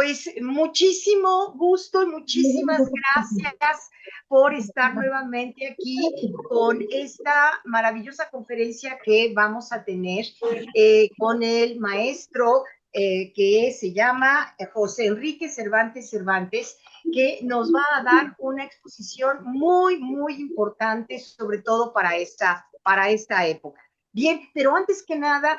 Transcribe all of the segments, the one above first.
Pues muchísimo gusto y muchísimas gracias por estar nuevamente aquí con esta maravillosa conferencia que vamos a tener con el maestro que se llama José Enrique Cervantes Cervantes, que nos va a dar una exposición muy, muy importante, sobre todo para esta época. Bien, pero antes que nada,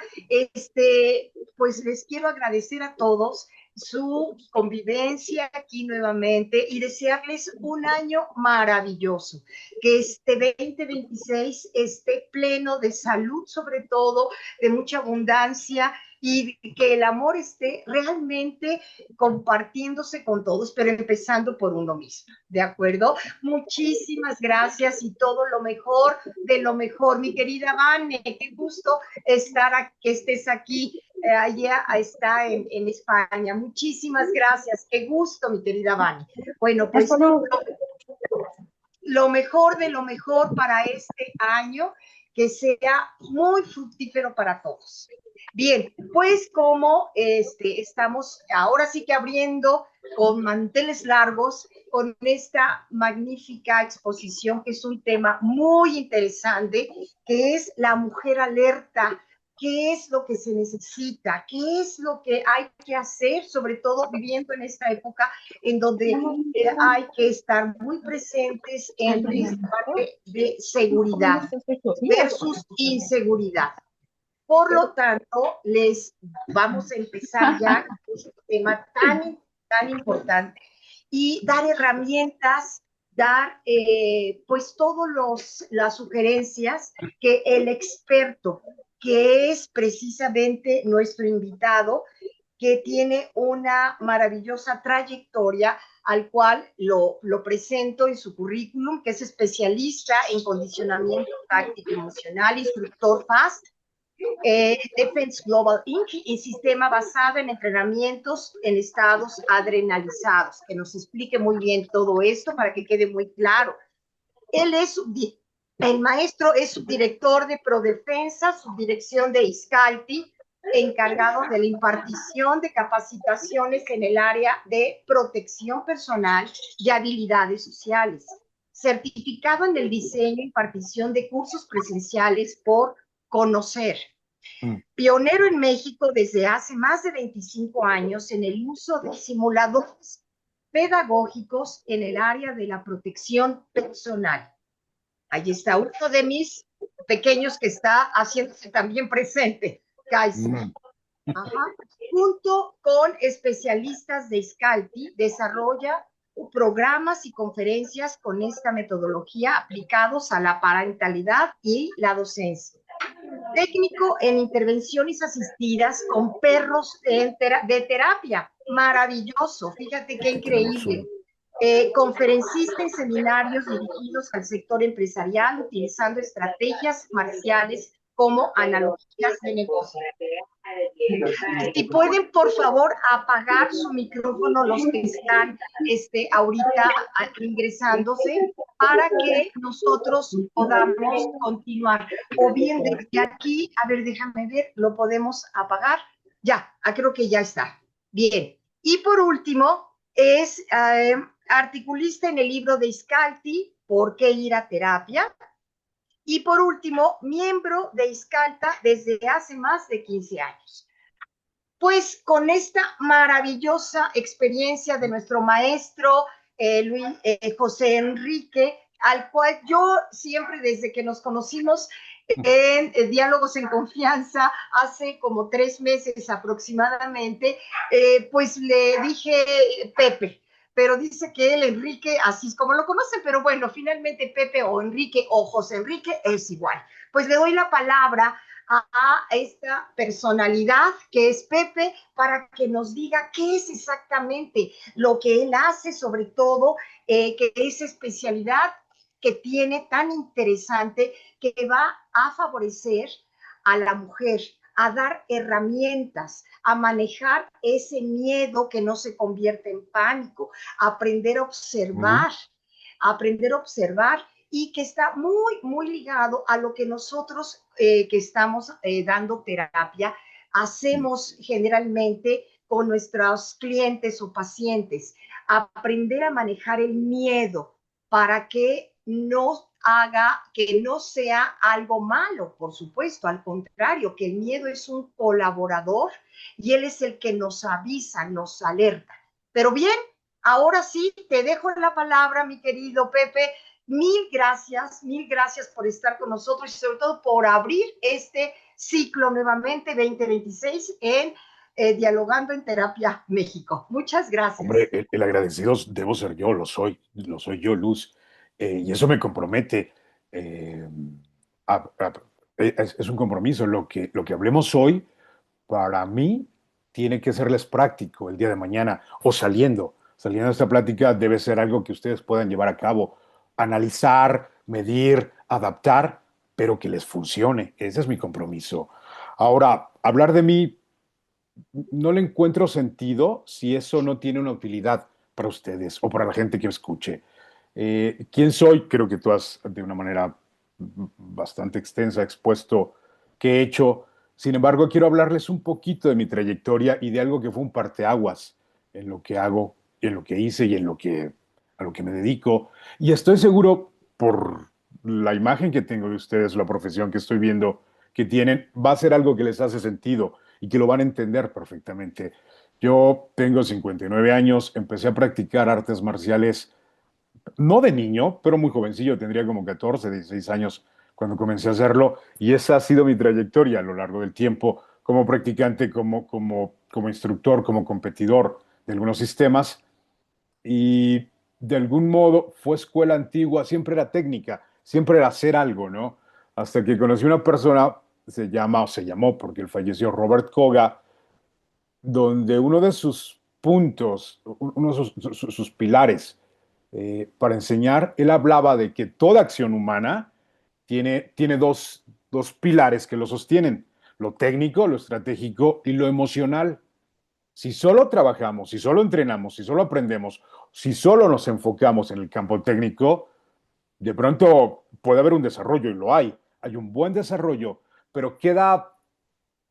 pues les quiero agradecer a todos su convivencia aquí nuevamente y desearles un año maravilloso, que este 2026 esté pleno de salud, sobre todo, de mucha abundancia y que el amor esté realmente compartiéndose con todos, pero empezando por uno mismo, ¿de acuerdo? Muchísimas gracias y todo lo mejor de lo mejor. Mi querida Vane, qué gusto que estés aquí. Allá está en España. Muchísimas gracias. Qué gusto, mi querida Vani. Bueno, pues lo mejor de lo mejor para este año, que sea muy fructífero para todos. Bien, pues como estamos ahora sí que abriendo con manteles largos con esta magnífica exposición, que es un tema muy interesante, que es la mujer alerta. ¿Qué es lo que se necesita? ¿Qué es lo que hay que hacer, sobre todo viviendo en esta época en donde hay que estar muy presentes en esta parte de seguridad versus inseguridad? Por lo tanto, les vamos a empezar ya con este tema tan importante y dar herramientas, dar pues todas las sugerencias que el experto, que es precisamente nuestro invitado, que tiene una maravillosa trayectoria, al cual lo presento en su currículum, que es especialista en condicionamiento táctico emocional, instructor FAST, Defense Global Inc., y sistema basado en entrenamientos en estados adrenalizados. Que nos explique muy bien todo esto para que quede muy claro. Él es el maestro, es subdirector de Prodefensa, subdirección de ISCALTI, encargado de la impartición de capacitaciones en el área de protección personal y habilidades sociales. Certificado en el diseño e impartición de cursos presenciales por Conocer. Pionero en México desde hace más de 25 años en el uso de simuladores pedagógicos en el área de la protección personal. Ahí está uno de mis pequeños que está haciéndose también presente, Kaiser. Ajá. Junto con especialistas de ISCALTI, desarrolla programas y conferencias con esta metodología aplicados a la parentalidad y la docencia. Técnico en intervenciones asistidas con perros de terapia. Maravilloso, fíjate qué increíble. Conferencista en seminarios dirigidos al sector empresarial, utilizando estrategias marciales como analogías de negocio. Si pueden, por favor, apagar su micrófono los que están ahorita ingresándose, para que nosotros podamos continuar. O bien desde aquí, a ver, déjame ver, lo podemos apagar. Ya, creo que ya está. Bien. Y por último, es articulista en el libro de ISCALTI, ¿Por qué ir a terapia? Y por último, miembro de ISCALTA desde hace más de 15 años. Pues con esta maravillosa experiencia de nuestro maestro José Enrique, al cual yo siempre desde que nos conocimos en Diálogos en Confianza, hace como 3 meses aproximadamente, pues le dije Pepe, pero dice que él, Enrique, así es como lo conocen, pero bueno, finalmente Pepe o Enrique o José Enrique es igual. Pues le doy la palabra a esta personalidad que es Pepe, para que nos diga qué es exactamente lo que él hace, sobre todo que es especialidad que tiene tan interesante, que va a favorecer a la mujer, a dar herramientas, a manejar ese miedo que no se convierte en pánico, a aprender a aprender a observar, y que está muy, muy ligado a lo que nosotros que estamos dando terapia hacemos generalmente con nuestros clientes o pacientes, aprender a manejar el miedo para que no haga, que no sea algo malo, por supuesto, al contrario, que el miedo es un colaborador y él es el que nos avisa, nos alerta. Pero bien, ahora sí, te dejo la palabra, mi querido Pepe. Mil gracias por estar con nosotros y sobre todo por abrir este ciclo nuevamente 2026 en Dialogando en Terapia México. Muchas Hombre, gracias. el agradecido debo ser yo, lo soy yo, Luz, y eso me compromete. eh, es un compromiso. Lo que hablemos hoy, para mí, tiene que serles práctico el día de mañana o saliendo de esta plática debe ser algo que ustedes puedan llevar a cabo, analizar, medir, adaptar, pero que les funcione. Ese es mi compromiso. Ahora, hablar de mí no le encuentro sentido si eso no tiene una utilidad para ustedes o para la gente que escuche. ¿Quién soy? Creo que tú has, de una manera bastante extensa, expuesto qué he hecho. Sin embargo, quiero hablarles un poquito de mi trayectoria y de algo que fue un parteaguas en lo que hago, en lo que hice y a lo que me dedico. Y estoy seguro, por la imagen que tengo de ustedes, la profesión que estoy viendo que tienen, va a ser algo que les hace sentido y que lo van a entender perfectamente. Yo tengo 59 años, empecé a practicar artes marciales no de niño, pero muy jovencillo, tendría como 14, 16 años cuando comencé a hacerlo, y esa ha sido mi trayectoria a lo largo del tiempo como practicante, como instructor, como competidor de algunos sistemas, y de algún modo fue escuela antigua, siempre era técnica, siempre era hacer algo, ¿no? Hasta que conocí una persona, se llama, o se llamó, porque él falleció, Robert Koga, donde uno de sus puntos, uno de sus pilares para enseñar, él hablaba de que toda acción humana tiene dos pilares que lo sostienen, lo técnico, lo estratégico y lo emocional. Si solo trabajamos, si solo entrenamos, si solo aprendemos, si solo nos enfocamos en el campo técnico, de pronto puede haber un desarrollo y lo hay un buen desarrollo, pero queda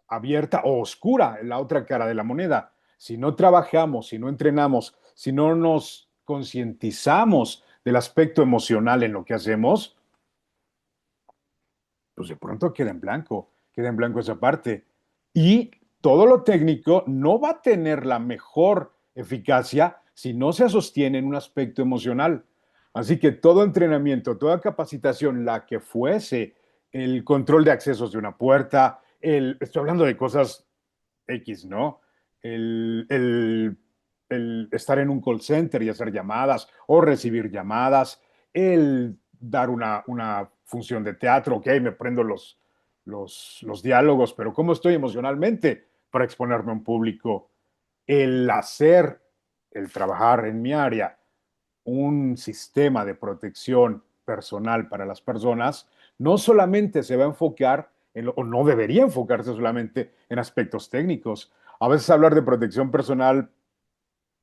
abierta o oscura en la otra cara de la moneda. Si no trabajamos, si no entrenamos, si no nos concientizamos del aspecto emocional en lo que hacemos, pues de pronto queda en blanco esa parte. Y todo lo técnico no va a tener la mejor eficacia si no se sostiene en un aspecto emocional. Así que todo entrenamiento, toda capacitación, la que fuese, el control de accesos de una puerta, estoy hablando de cosas X, ¿no? El, el, el estar en un call center y hacer llamadas o recibir llamadas, el dar una función de teatro, ok, me prendo los diálogos, pero ¿cómo estoy emocionalmente para exponerme a un público? El hacer, el trabajar en mi área, un sistema de protección personal para las personas, no solamente se va a enfocar, o no debería enfocarse solamente en aspectos técnicos. A veces hablar de protección personal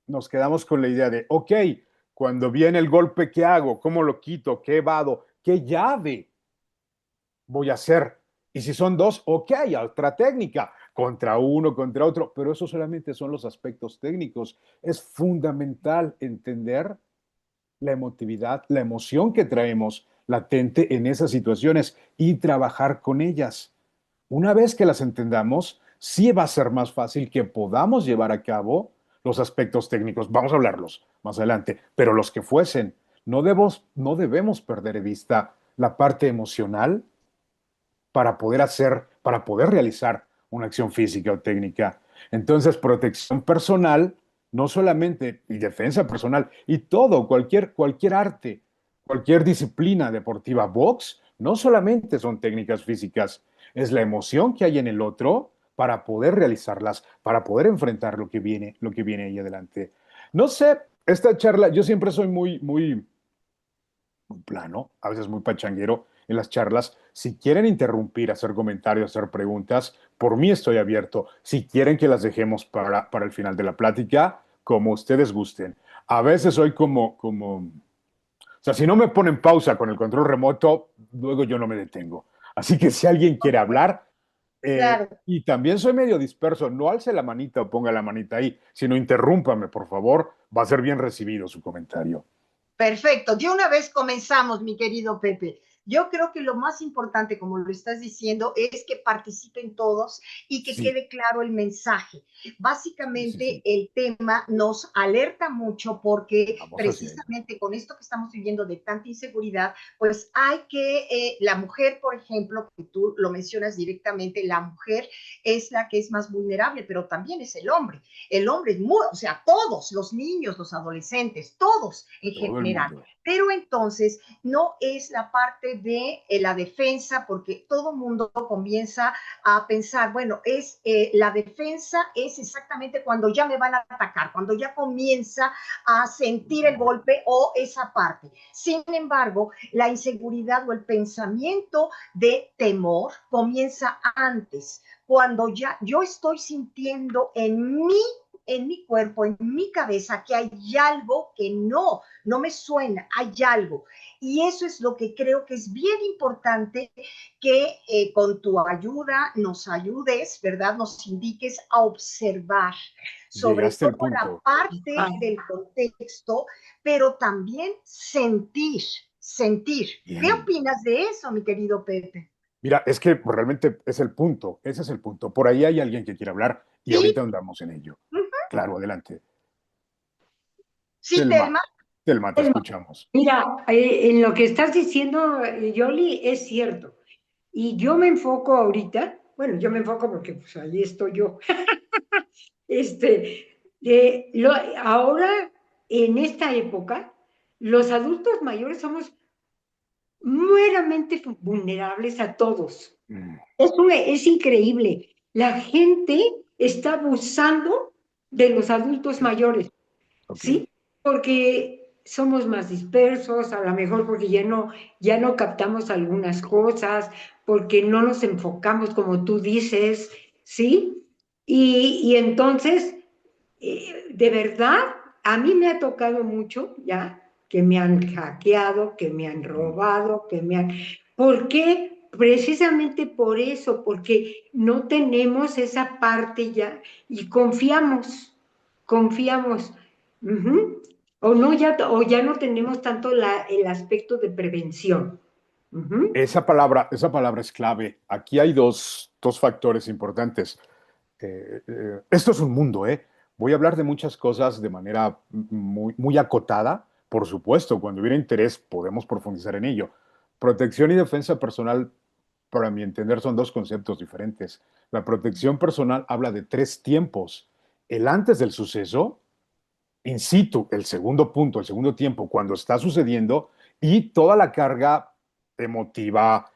nos quedamos con la idea de, ok, cuando viene el golpe, ¿qué hago? ¿Cómo lo quito? ¿Qué vado? ¿Qué llave voy a hacer? Y si son dos, ok, otra técnica, contra uno, contra otro, pero eso solamente son los aspectos técnicos. Es fundamental entender la emotividad, la emoción que traemos latente en esas situaciones y trabajar con ellas. Una vez que las entendamos, sí va a ser más fácil que podamos llevar a cabo los aspectos técnicos. Vamos a hablarlos más adelante, pero los que fuesen, no debemos perder de vista la parte emocional para poder realizar una acción física o técnica. Entonces, protección personal, no solamente, y defensa personal, y todo, cualquier arte, cualquier disciplina deportiva, box, no solamente son técnicas físicas, es la emoción que hay en el otro para poder realizarlas, para poder enfrentar lo que viene ahí adelante. No sé, esta charla, yo siempre soy muy plano, a veces muy pachanguero en las charlas. Si quieren interrumpir, hacer comentarios, hacer preguntas, por mí estoy abierto. Si quieren que las dejemos para el final de la plática, como ustedes gusten. A veces soy o sea, si no me ponen pausa con el control remoto, luego yo no me detengo. Así que si alguien quiere hablar, claro. Y también soy medio disperso. No alce la manita o ponga la manita ahí, sino interrúmpame, por favor. Va a ser bien recibido su comentario. Perfecto. De una vez comenzamos, mi querido Pepe. Yo creo que lo más importante, como lo estás diciendo, es que participen todos y que Sí, quede claro el mensaje. sí, sí, Básicamente, sí. el tema nos alerta mucho porque Vamos haciendo. precisamente con esto que estamos viviendo de tanta inseguridad, pues hay que, la mujer, por ejemplo, que tú lo mencionas directamente, la mujer es la que es más vulnerable, pero también es el hombre. El hombre es muy, o sea, todos, los niños, los adolescentes, todos en Todo el general. mundo. Pero entonces no es la parte de la defensa, porque todo mundo comienza a pensar, bueno, la defensa es exactamente cuando ya me van a atacar, cuando ya comienza a sentir el golpe o esa parte. Sin embargo, la inseguridad o el pensamiento de temor comienza antes, cuando ya yo estoy sintiendo en mi cuerpo, en mi cabeza, que hay algo que no me suena, hay algo. Y eso es lo que creo que es bien importante que con tu ayuda nos ayudes, ¿verdad? Nos indiques a observar, sobre Llegaste al todo la punto. parte del contexto, pero también sentir, sentir. ¿Qué Bien. opinas de eso, mi querido Pepe? Mira, es que realmente es el punto. Ese es el punto. Por ahí hay alguien que quiere hablar y Sí, ahorita andamos en ello. Claro, adelante. sí, Telma, Telma. Telma, te escuchamos. Mira, en lo que estás diciendo, Yoli, es cierto. Y yo me enfoco ahorita, bueno, yo me enfoco porque pues ahí estoy yo. Ahora, en esta época, los adultos mayores somos meramente vulnerables a todos. Mm, Es increíble. La gente está abusando de los adultos sí, mayores. ok. Sí, porque somos más dispersos, a lo mejor porque ya no captamos algunas cosas, porque no nos enfocamos como tú dices, ¿sí? Y entonces, de verdad, a mí me ha tocado mucho ya que me han hackeado, que me han Mm. robado, que me han... ¿Por qué? Precisamente por eso, porque no tenemos esa parte ya y confiamos. Ujú. O ya no tenemos tanto el aspecto de prevención. Ujú. Esa palabra es clave. Aquí hay dos factores importantes. Esto es un mundo, ¿eh? Voy a hablar de muchas cosas de manera muy acotada. Por supuesto, cuando hubiera interés podemos profundizar en ello. Protección y defensa personal, para mi entender, son dos conceptos diferentes. La protección personal habla de tres tiempos. El antes del suceso, in situ, el segundo punto, el segundo tiempo, cuando está sucediendo, y toda la carga emotiva,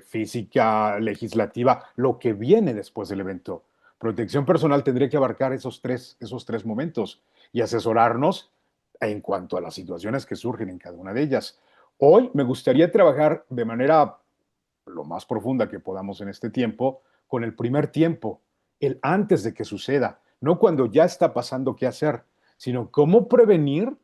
física, legislativa, lo que viene después del evento. Protección personal tendría que abarcar esos tres momentos y asesorarnos en cuanto a las situaciones que surgen en cada una de ellas. Hoy me gustaría trabajar de manera lo más profunda que podamos en este tiempo con el primer tiempo, el antes de que suceda, no cuando ya está pasando qué hacer, sino cómo prevenir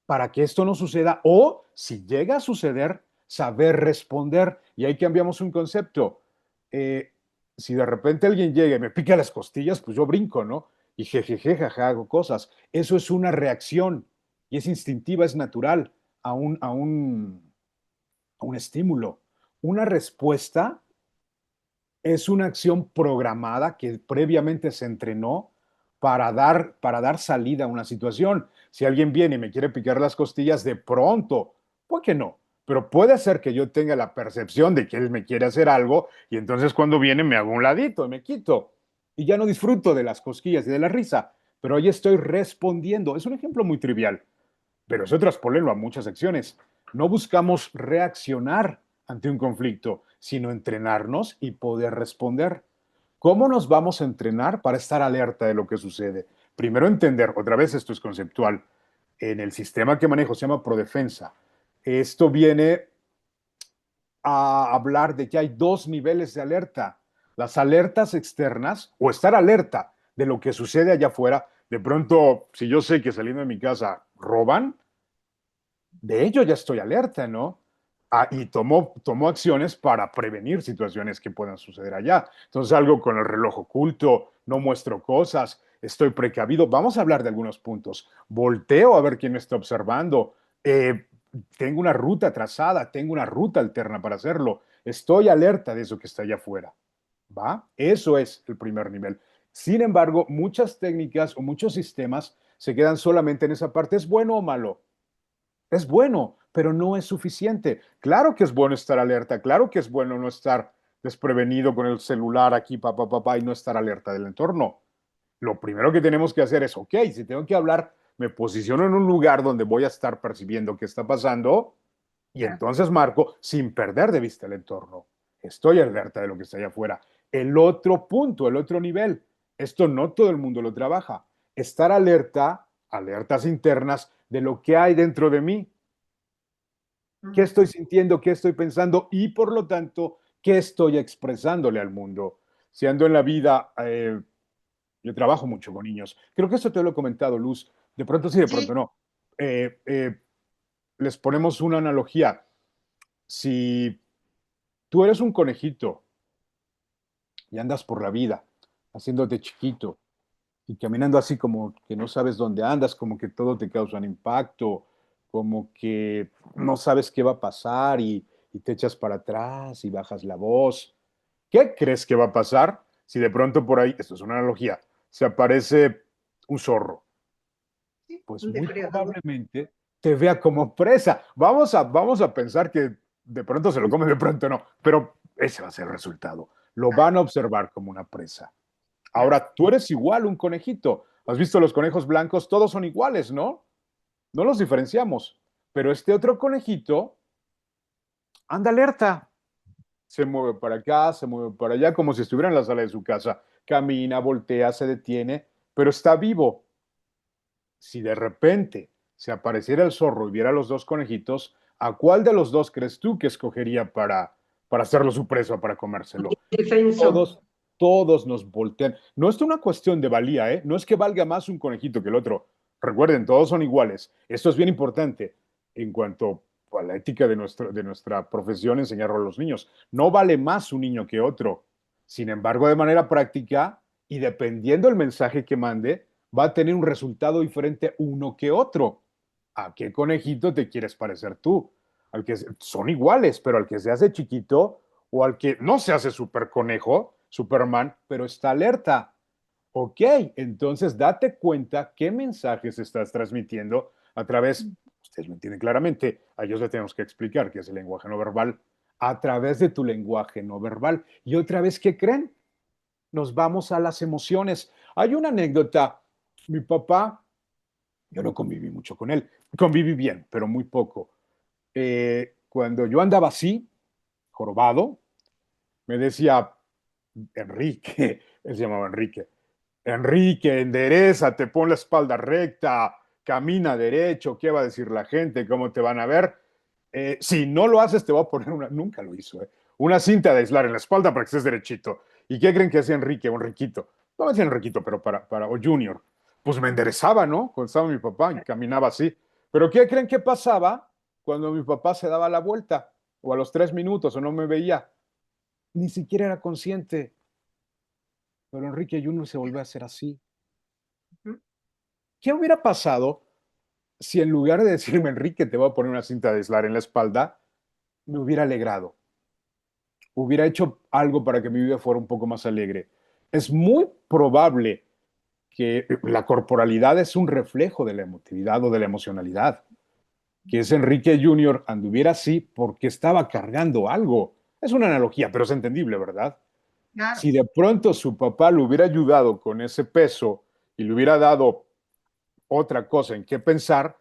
para que esto no suceda o si llega a suceder, saber responder. Y ahí cambiamos un concepto. Eh, si de repente alguien llega y me pica las costillas, pues yo brinco, ¿no? Y jejeje, jaja, hago cosas. Eso es una reacción y es instintiva, es natural a un estímulo. Una respuesta es una acción programada que previamente se entrenó para dar salida a una situación. Si alguien viene y me quiere picar las costillas, de pronto, ¿por qué no? Pero puede ser que yo tenga la percepción de que él me quiere hacer algo y entonces cuando viene me hago un ladito, me quito y ya no disfruto de las cosquillas y de la risa, pero ahí estoy respondiendo. Es un ejemplo muy trivial, pero eso traspolenlo a muchas acciones. No buscamos reaccionar ante un conflicto, sino entrenarnos y poder responder. ¿Cómo nos vamos a entrenar para estar alerta de lo que sucede? Primero entender, otra vez esto es conceptual, en el sistema que manejo se llama prodefensa. Esto viene a hablar de que hay dos niveles de alerta. Las alertas externas o estar alerta de lo que sucede allá afuera. De pronto, si yo sé que saliendo de mi casa roban, de ello ya estoy alerta, ¿no? y tomó acciones para prevenir situaciones que puedan suceder allá. Entonces, algo con el reloj oculto, no muestro cosas, estoy precavido. Vamos a hablar de algunos puntos. Volteo a ver quién me está observando. Eh, Tengo una ruta trazada, tengo una ruta alterna para hacerlo. Estoy alerta de eso que está allá afuera. ¿Va? Eso es el primer nivel. Sin embargo, muchas técnicas o muchos sistemas se quedan solamente en esa parte. ¿Es bueno o malo? Es bueno, pero no es suficiente. Claro que es bueno estar alerta, claro que es bueno no estar desprevenido con el celular aquí, papá, papá, y no estar alerta del entorno. Lo primero que tenemos que hacer es, ok, si tengo que hablar, me posiciono en un lugar donde voy a estar percibiendo qué está pasando y entonces marco sin perder de vista el entorno. Estoy alerta de lo que está allá afuera. El otro punto, el otro nivel, esto no todo el mundo lo trabaja. Estar alerta, alertas internas de lo que hay dentro de mí. ¿Qué estoy sintiendo? ¿Qué estoy pensando? Y por lo tanto, ¿qué estoy expresándole al mundo? Si ando en la vida, yo trabajo mucho con niños. Creo que esto te lo he comentado, Luz. De pronto sí, de pronto Sí, no. Eh, eh, Les ponemos una analogía. Si tú eres un conejito y andas por la vida haciéndote chiquito y caminando así como que no sabes dónde andas, como que todo te causa un impacto, como que no sabes qué va a pasar y te echas para atrás y bajas la voz. ¿Qué crees que va a pasar si de pronto por ahí, esto es una analogía, se aparece un zorro? sí, Pues un muy depredador. probablemente te vea como presa. Vamos a pensar que de pronto se lo come, de pronto no, pero ese va a ser el resultado. Lo van a observar como una presa. Claro. Ahora, tú eres igual, un conejito. ¿Has visto los conejos blancos? Todos son iguales, ¿no? No los diferenciamos. Pero este otro conejito anda alerta. Se mueve para acá, se mueve para allá, como si estuviera en la sala de su casa. Camina, voltea, se detiene, pero está vivo. Si de repente se apareciera el zorro y viera a los dos conejitos, ¿a cuál de los dos crees tú que escogería para hacerlo su presa, para comérselo? Defenso. Todos, todos nos voltean. No es una cuestión de valía, ¿eh? No es que valga más un conejito que el otro. Recuerden, todos son iguales. Esto es bien importante en cuanto a la ética de nuestra profesión, enseñarlo a los niños. No vale más un niño que otro. Sin embargo, de manera práctica y dependiendo del mensaje que mande, va a tener un resultado diferente uno que otro. ¿A qué conejito te quieres parecer tú? Al que son iguales, pero al que se hace chiquito o al que no se hace super conejo, Superman, pero está alerta. Ok, entonces date cuenta qué mensajes estás transmitiendo a través, ustedes lo entienden claramente, a ellos le tenemos que explicar qué es el lenguaje no verbal, a través de tu lenguaje no verbal. Y otra vez, ¿qué creen? Nos vamos a las emociones. Hay una anécdota, mi papá, yo no conviví mucho con él, conviví bien, pero muy poco. Cuando yo andaba así, jorobado, me decía, Enrique, él se llamaba Enrique, Enrique, endereza, pon la espalda recta, camina derecho, ¿qué va a decir la gente? ¿Cómo te van a ver? Si no lo haces, te voy a poner una, nunca lo hizo, una cinta de aislar en la espalda para que estés derechito. ¿Y qué creen que hacía Enrique o Enriquito? No me decía Enriquito, pero o Junior. Pues me enderezaba, ¿no? Cuando estaba mi papá y caminaba así. Pero ¿qué creen que pasaba cuando mi papá se daba la vuelta? O a los 3 minutos o no me veía. Ni siquiera era consciente. Pero Enrique Junior se volvió a hacer así. ¿Qué hubiera pasado si en lugar de decirme, Enrique, te voy a poner una cinta de aislar en la espalda, me hubiera alegrado? Hubiera hecho algo para que mi vida fuera un poco más alegre. Es muy probable que la corporalidad es un reflejo de la emotividad o de la emocionalidad. Que ese Enrique Junior anduviera así porque estaba cargando algo. Es una analogía, pero es entendible, ¿verdad? Claro. Si de pronto su papá le hubiera ayudado con ese peso y le hubiera dado otra cosa en qué pensar,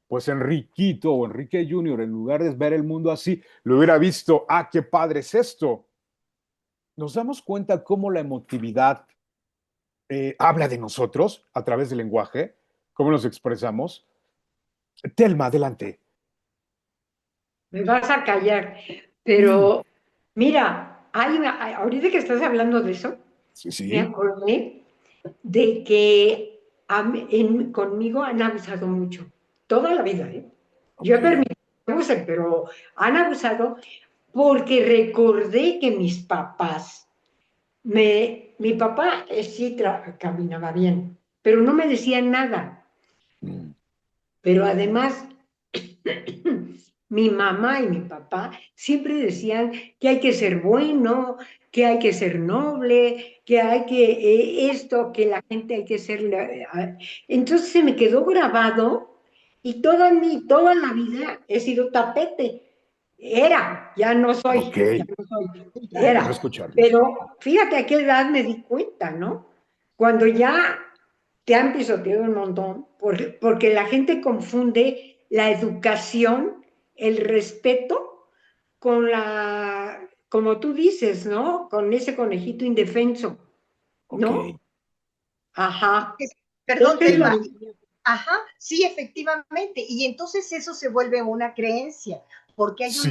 pues Enriquito o Enrique Junior, en lugar de ver el mundo así, lo hubiera visto, ah, qué padre es esto. Nos damos cuenta cómo la emotividad habla de nosotros a través del lenguaje, cómo nos expresamos. Telma, adelante. Me vas a callar, Sí, pero mira, ahorita que estás hablando de eso, sí, me sí. acordé de que conmigo han abusado mucho, toda la vida, ¿eh? Yo he Ok. permitido. abusen, pero han abusado porque recordé que mis papás, mi papá sí caminaba bien, pero no me decían nada. Mm. Pero además, mi mamá y mi papá siempre decían que hay que ser bueno, que hay que ser noble, que hay que esto, que la gente hay que ser... Entonces se me quedó grabado y toda la vida he sido tapete. Era, Ok, ya no soy, qué bueno era. escucharlo. Pero fíjate a qué edad me di cuenta, ¿no? Cuando ya te han pisoteado un montón, porque la gente confunde la educación, el respeto, con como tú dices, ¿no? Con ese conejito indefenso, Ok, ¿no? Ajá. Perdón, Eso es lo... Telma. Ajá, sí, efectivamente. Y entonces eso se vuelve una creencia, porque sí,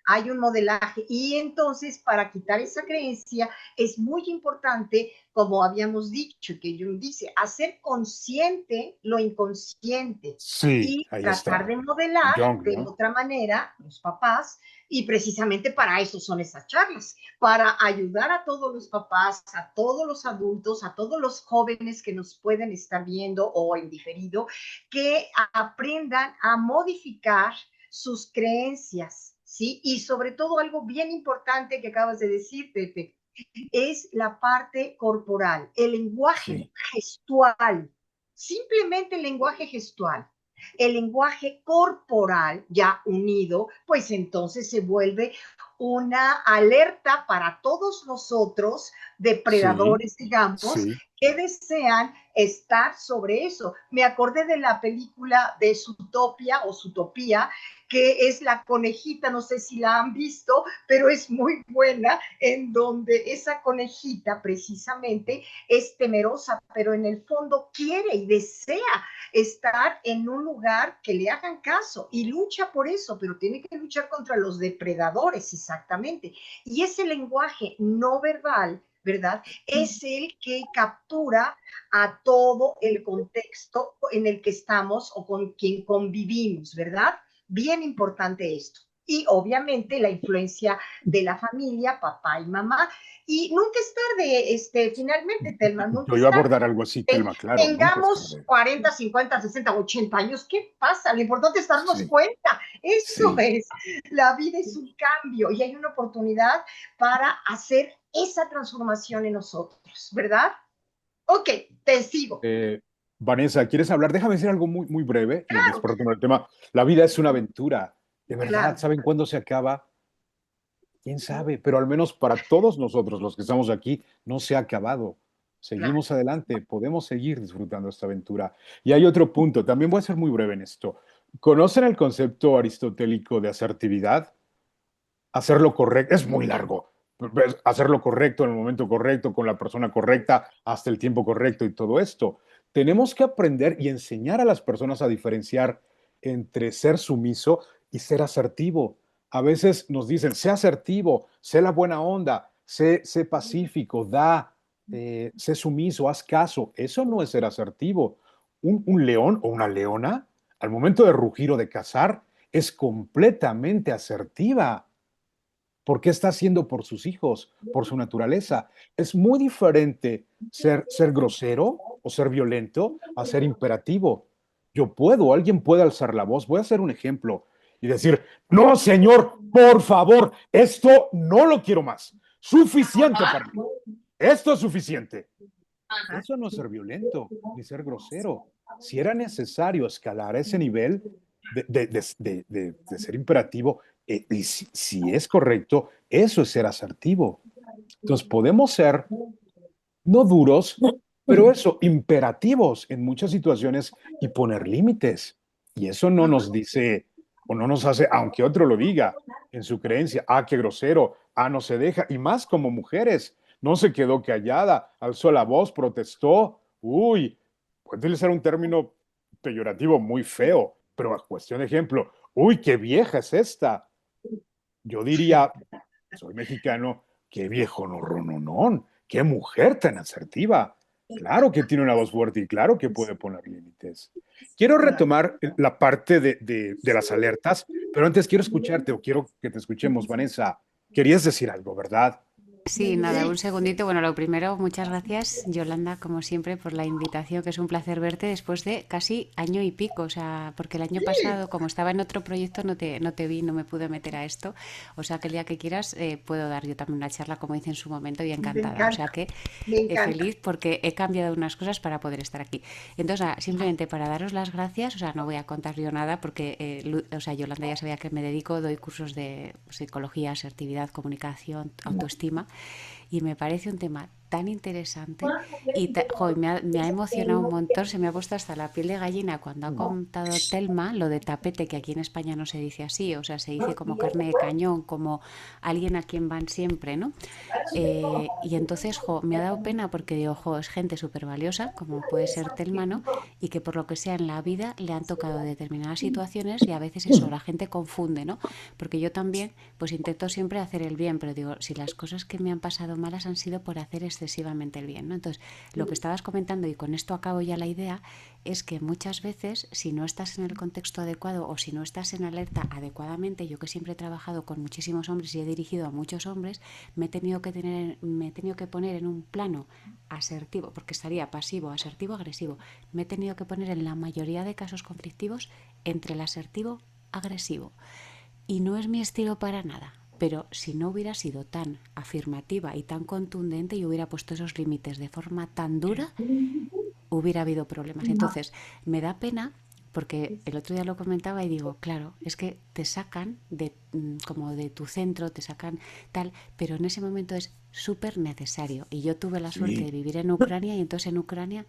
hay un modelaje. Y entonces, para quitar esa creencia, es muy importante, como habíamos dicho, que Jung dice, hacer consciente lo inconsciente sí, y ahí tratar está. de modelar Young, de ¿no? otra manera los papás. Y precisamente para eso son esas charlas, para ayudar a todos los papás, a todos los adultos, a todos los jóvenes que nos pueden estar viendo o en diferido, que aprendan a modificar sus creencias, ¿sí? Y sobre todo algo bien importante que acabas de decir, Pepe, es la parte corporal, el lenguaje Sí, gestual, simplemente el lenguaje gestual. El lenguaje corporal ya unido, pues entonces se vuelve una alerta para todos nosotros, sí, depredadores, digamos, sí. que desean estar sobre eso. Me acordé de la película de Zootopia o Zootopía, que es la conejita, no sé si la han visto, pero es muy buena, en donde esa conejita precisamente es temerosa, pero en el fondo quiere y desea estar en un lugar que le hagan caso y lucha por eso, pero tiene que luchar contra los depredadores, exactamente. Y ese lenguaje no verbal, ¿verdad? Es el que captura a todo el contexto en el que estamos o con quien convivimos, ¿verdad? Bien importante esto. Y obviamente la influencia de la familia, papá y mamá. Y nunca es tarde, finalmente, Telma, nunca Yo es iba a tarde. abordar algo así, Telma, claro, nunca es Tengamos tarde. 40, 50, 60, 80 años, ¿qué pasa? Lo importante es darnos Sí, cuenta. Eso sí. es, la vida es un cambio y hay una oportunidad para hacer esa transformación en nosotros, ¿verdad? Ok, te sigo. Eh, Vanessa, ¿quieres hablar? Déjame decir algo muy, muy breve y después retomar el tema. La vida es una aventura. De verdad, Claro, ¿saben cuándo se acaba? ¿Quién sabe? Pero al menos para todos nosotros, los que estamos aquí, no se ha acabado. claro. Seguimos adelante, podemos seguir disfrutando esta aventura. Y hay otro punto, también voy a ser muy breve en esto. ¿Conocen el concepto aristotélico de asertividad? Hacerlo correcto, es muy largo. Hacerlo correcto en el momento correcto, con la persona correcta, hasta el tiempo correcto y todo esto. Tenemos que aprender y enseñar a las personas a diferenciar entre ser sumiso y ser asertivo. A veces nos dicen, sé asertivo, sé la buena onda, sé pacífico, sé sumiso, haz caso. Eso no es ser asertivo. Un león o una leona, al momento de rugir o de cazar, es completamente asertiva porque está haciendo por sus hijos, por su naturaleza. Es muy diferente ser grosero o ser violento a ser imperativo. Yo puedo, alguien puede alzar la voz, voy a hacer un ejemplo y decir, no, señor, por favor, esto no lo quiero más. Suficiente para mí. Esto es suficiente. Eso no es ser violento ni ser grosero. Si era necesario escalar a ese nivel de ser imperativo, y si es correcto, eso es ser asertivo. Entonces podemos ser no duros, pero eso, imperativos en muchas situaciones y poner límites. Y eso no nos dice o no nos hace, aunque otro lo diga en su creencia, ah, qué grosero, ah, no se deja, y más como mujeres, no se quedó callada, alzó la voz, protestó, uy, puede utilizar un término peyorativo muy feo, pero a cuestión de ejemplo, uy, qué vieja es esta. Yo diría, soy mexicano, qué viejo no, rononón, qué mujer tan asertiva. Claro que tiene una voz fuerte y claro que puede poner límites. Quiero retomar la parte de las alertas, pero antes quiero escucharte o quiero que te escuchemos, Vanessa. Querías decir algo, ¿verdad? Sí, nada, un Sí, segundito. Bueno, lo primero, muchas gracias, Yolanda, como siempre, por la invitación, que es un placer verte después de casi año y pico. O sea, porque el año pasado, como estaba en otro proyecto, no te vi, no me pude meter a esto. O sea, que el día que quieras puedo dar yo también una charla, como hice en su momento, y me encantada. O sea encanta, que me encanta. feliz porque he cambiado unas cosas para poder estar aquí. Entonces, simplemente para daros las gracias, o sea, no voy a contar yo nada porque, o sea, Yolanda ya sabía que me dedico, doy cursos de psicología, asertividad, comunicación, autoestima, y me parece un tema tan interesante y joder, me ha emocionado un montón, se me ha puesto hasta la piel de gallina cuando ha contado Telma lo de tapete, que aquí en España no se dice así, o sea, se dice como carne de cañón, como alguien a quien van siempre, ¿no? Y entonces, me ha dado pena porque digo, es gente súper valiosa, como puede ser Telma, ¿no? Y que por lo que sea en la vida le han tocado determinadas situaciones y a veces eso, la gente confunde, ¿no? Porque yo también, pues intento siempre hacer el bien, pero digo, si las cosas que me han pasado malas han sido por hacer excesivamente el bien, ¿no? Entonces, lo que estabas comentando, y con esto acabo ya la idea, es que muchas veces, si no estás en el contexto adecuado o si no estás en alerta adecuadamente, yo que siempre he trabajado con muchísimos hombres y he dirigido a muchos hombres, me he tenido que poner en un plano asertivo, porque estaría pasivo, asertivo, agresivo. Me he tenido que poner en la mayoría de casos conflictivos entre el asertivo agresivo. Y no es mi estilo para nada. Pero si no hubiera sido tan afirmativa y tan contundente y hubiera puesto esos límites de forma tan dura, hubiera habido problemas. Entonces, me da pena porque el otro día lo comentaba y digo, claro, es que te sacan de como de tu centro, te sacan tal, pero en ese momento es súper necesario. Y yo tuve la suerte de Sí. vivir en Ucrania y entonces en Ucrania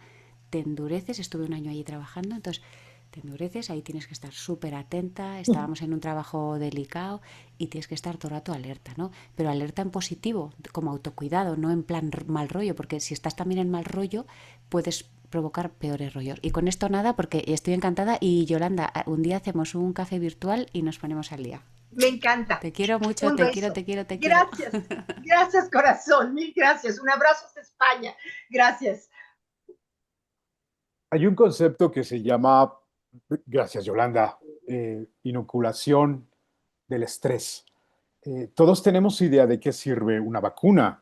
te endureces, estuve un año allí trabajando, entonces te endureces, ahí tienes que estar súper atenta, estábamos en un trabajo delicado y tienes que estar todo el rato alerta, ¿no? Pero alerta en positivo, como autocuidado, no en plan mal rollo, porque si estás también en mal rollo, puedes provocar peores rollos. Y con esto nada, porque estoy encantada y Yolanda, un día hacemos un café virtual y nos ponemos al día. Me encanta. Te quiero mucho, Un te quiero, beso. te quiero, te quiero. Gracias. Gracias, corazón. Mil gracias. Un abrazo hasta España. Gracias. Hay un concepto que se llama, gracias Yolanda, inoculación del estrés. Todos tenemos idea de qué sirve una vacuna.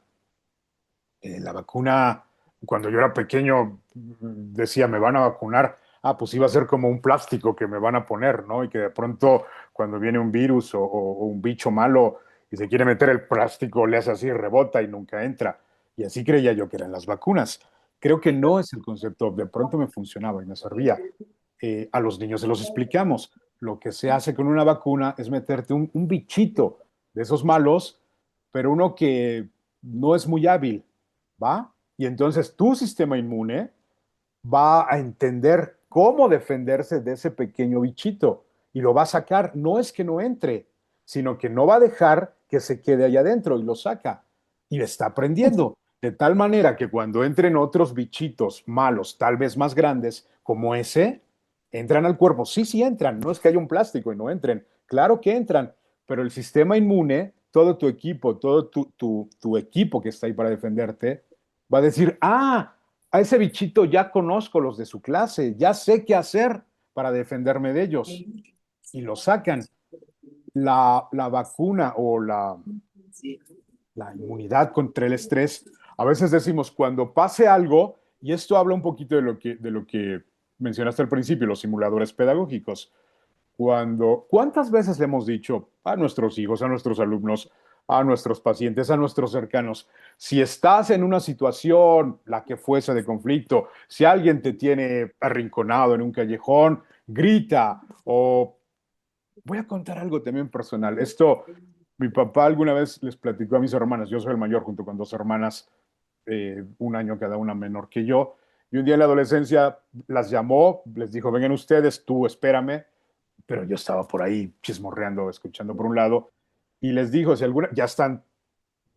La vacuna, cuando yo era pequeño, decía, me van a vacunar. Ah, pues iba a ser como un plástico que me van a poner, ¿no? Y que de pronto, cuando viene un virus o un bicho malo y se quiere meter el plástico, le hace así, rebota y nunca entra. Y así creía yo que eran las vacunas. Creo que no es el concepto. De pronto me funcionaba y me servía. A los niños se los explicamos. Lo que se hace con una vacuna es meterte un bichito de esos malos, pero uno que no es muy hábil, ¿va? Y entonces tu sistema inmune va a entender cómo defenderse de ese pequeño bichito y lo va a sacar. No es que no entre, sino que no va a dejar que se quede allá adentro y lo saca y está aprendiendo. De tal manera que cuando entren otros bichitos malos, tal vez más grandes, como ese, entran al cuerpo. Sí, sí entran. No es que haya un plástico y no entren. Claro que entran, pero el sistema inmune, todo tu equipo, todo tu equipo que está ahí para defenderte, va a decir, a ese bichito ya conozco los de su clase, ya sé qué hacer para defenderme de ellos. Y lo sacan. La vacuna o la inmunidad contra el estrés, a veces decimos, cuando pase algo, y esto habla un poquito de lo que mencionaste al principio, los simuladores pedagógicos, ¿cuántas veces le hemos dicho a nuestros hijos, a nuestros alumnos, a nuestros pacientes, a nuestros cercanos, si estás en una situación, la que fuese de conflicto, si alguien te tiene arrinconado en un callejón, grita o voy a contar algo también personal. Esto, mi papá alguna vez les platicó a mis hermanas, yo soy el mayor junto con dos hermanas, un año cada una menor que yo, y un día en la adolescencia las llamó, les dijo, vengan ustedes, tú espérame, pero yo estaba por ahí chismorreando, escuchando por un lado, y les dijo, si alguna, ya están